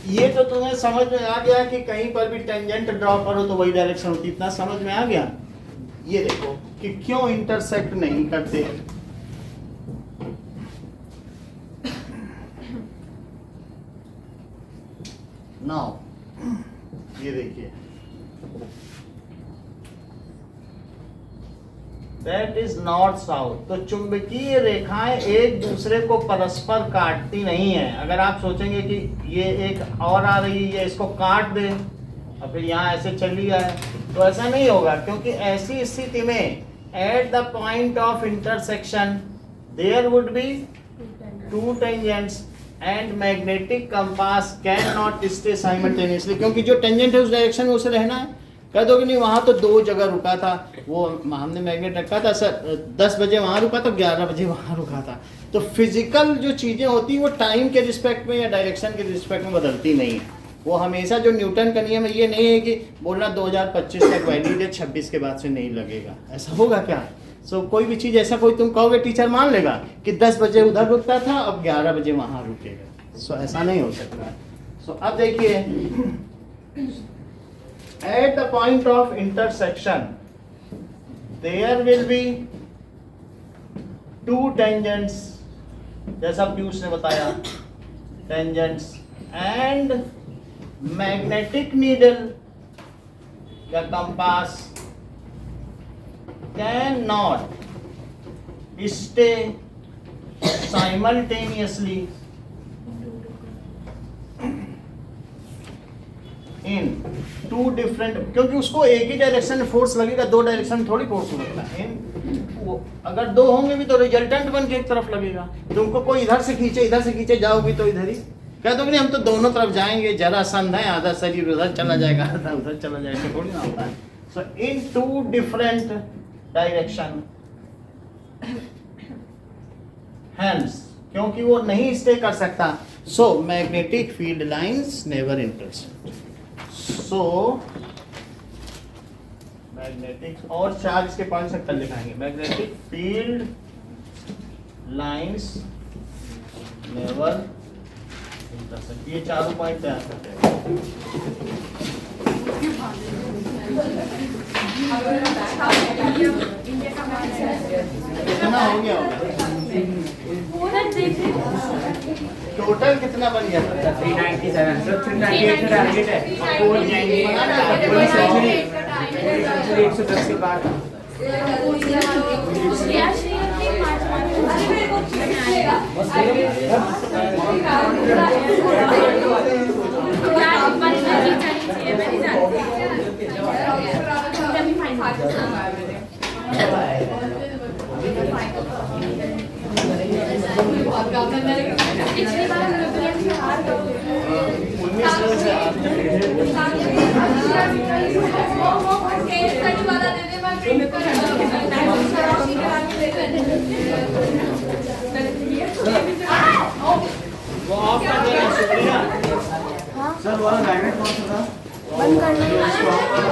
ये तो तुम्हें समझ में आ गया कि कहीं पर भी टेंजेंट ड्रॉ करो तो वही डायरेक्शन होती, इतना समझ में आ गया। ये देखो कि क्यों इंटरसेक्ट नहीं करते। नाउ ये देखिए, दैट इज नॉर्थ साउथ। तो चुंबकीय रेखाएं एक दूसरे को परस्पर काटती नहीं है। अगर आप सोचेंगे कि ये एक और आ रही है, इसको काट दे और फिर यहाँ ऐसे चली जाए, तो ऐसा नहीं होगा, क्योंकि ऐसी स्थिति में at the point of intersection there would be two tangents and magnetic compass can not stay simultaneously, क्योंकि जो टेंजेंट है उस डायरेक्शन में उसे रहना है। कह दो कि नहीं वहां तो दो जगह रुका था, वो हमने मैग्नेट रखा था सर 10 बजे वहां रुका तो 11 बजे वहां रुका था। तो फिजिकल जो चीजें होती हैं वो टाइम के रिस्पेक्ट में या डायरेक्शन के रिस्पेक्ट में बदलती नहीं है। वो हमेशा जो न्यूटन का नियम है, ये नहीं है कि बोलना 2025 तक वैलिड है, 26 के बाद से नहीं लगेगा, ऐसा होगा क्या? कोई भी चीज़ ऐसा कोई तुम कहोगे टीचर मान लेगा कि 10 बजे उधर रुकता था अब 11 बजे वहाँ रुकेगा। ऐसा नहीं हो सकता। अब देखिए, at the point of intersection there will be two tangents, जैसा पीयूष ने बताया, टेंजेंट्स एंड मैग्नेटिक नीडल या compass can not stay simultaneously in two different, क्योंकि उसको एक ही डायरेक्शन में फोर्स लगेगा, दो डायरेक्शन में थोड़ी फोर्स लगता है। अगर दो होंगे भी तो रिजल्टेंट बन के एक तरफ लगेगा। तुमको कोई इधर से खींचे जाओगी तो इधर ही कह दो कि नहीं हम तो दोनों तरफ जाएंगे, जरा संध है, आधा शरीर उधर चला जाएगा आधा उधर चला जाएगा, थोड़ी ना होता है। So in two different direction, hence क्योंकि वो नहीं स्टे कर सकता, so magnetic field lines never intersect. So magnetic और चार इसके 5 अक्षर लिखाएंगे। Magnetic field lines never intersect, ये चारों पॉइंट तैयार करते हैं। कितना हो गया होगा? टोटल कितना बन गया? 397 सर 398 का टारगेट है। 110 के बाद वो ऑफ कर देना, शुक्रिया। सर वाला मैग्नेट कौन सा था? बंद करना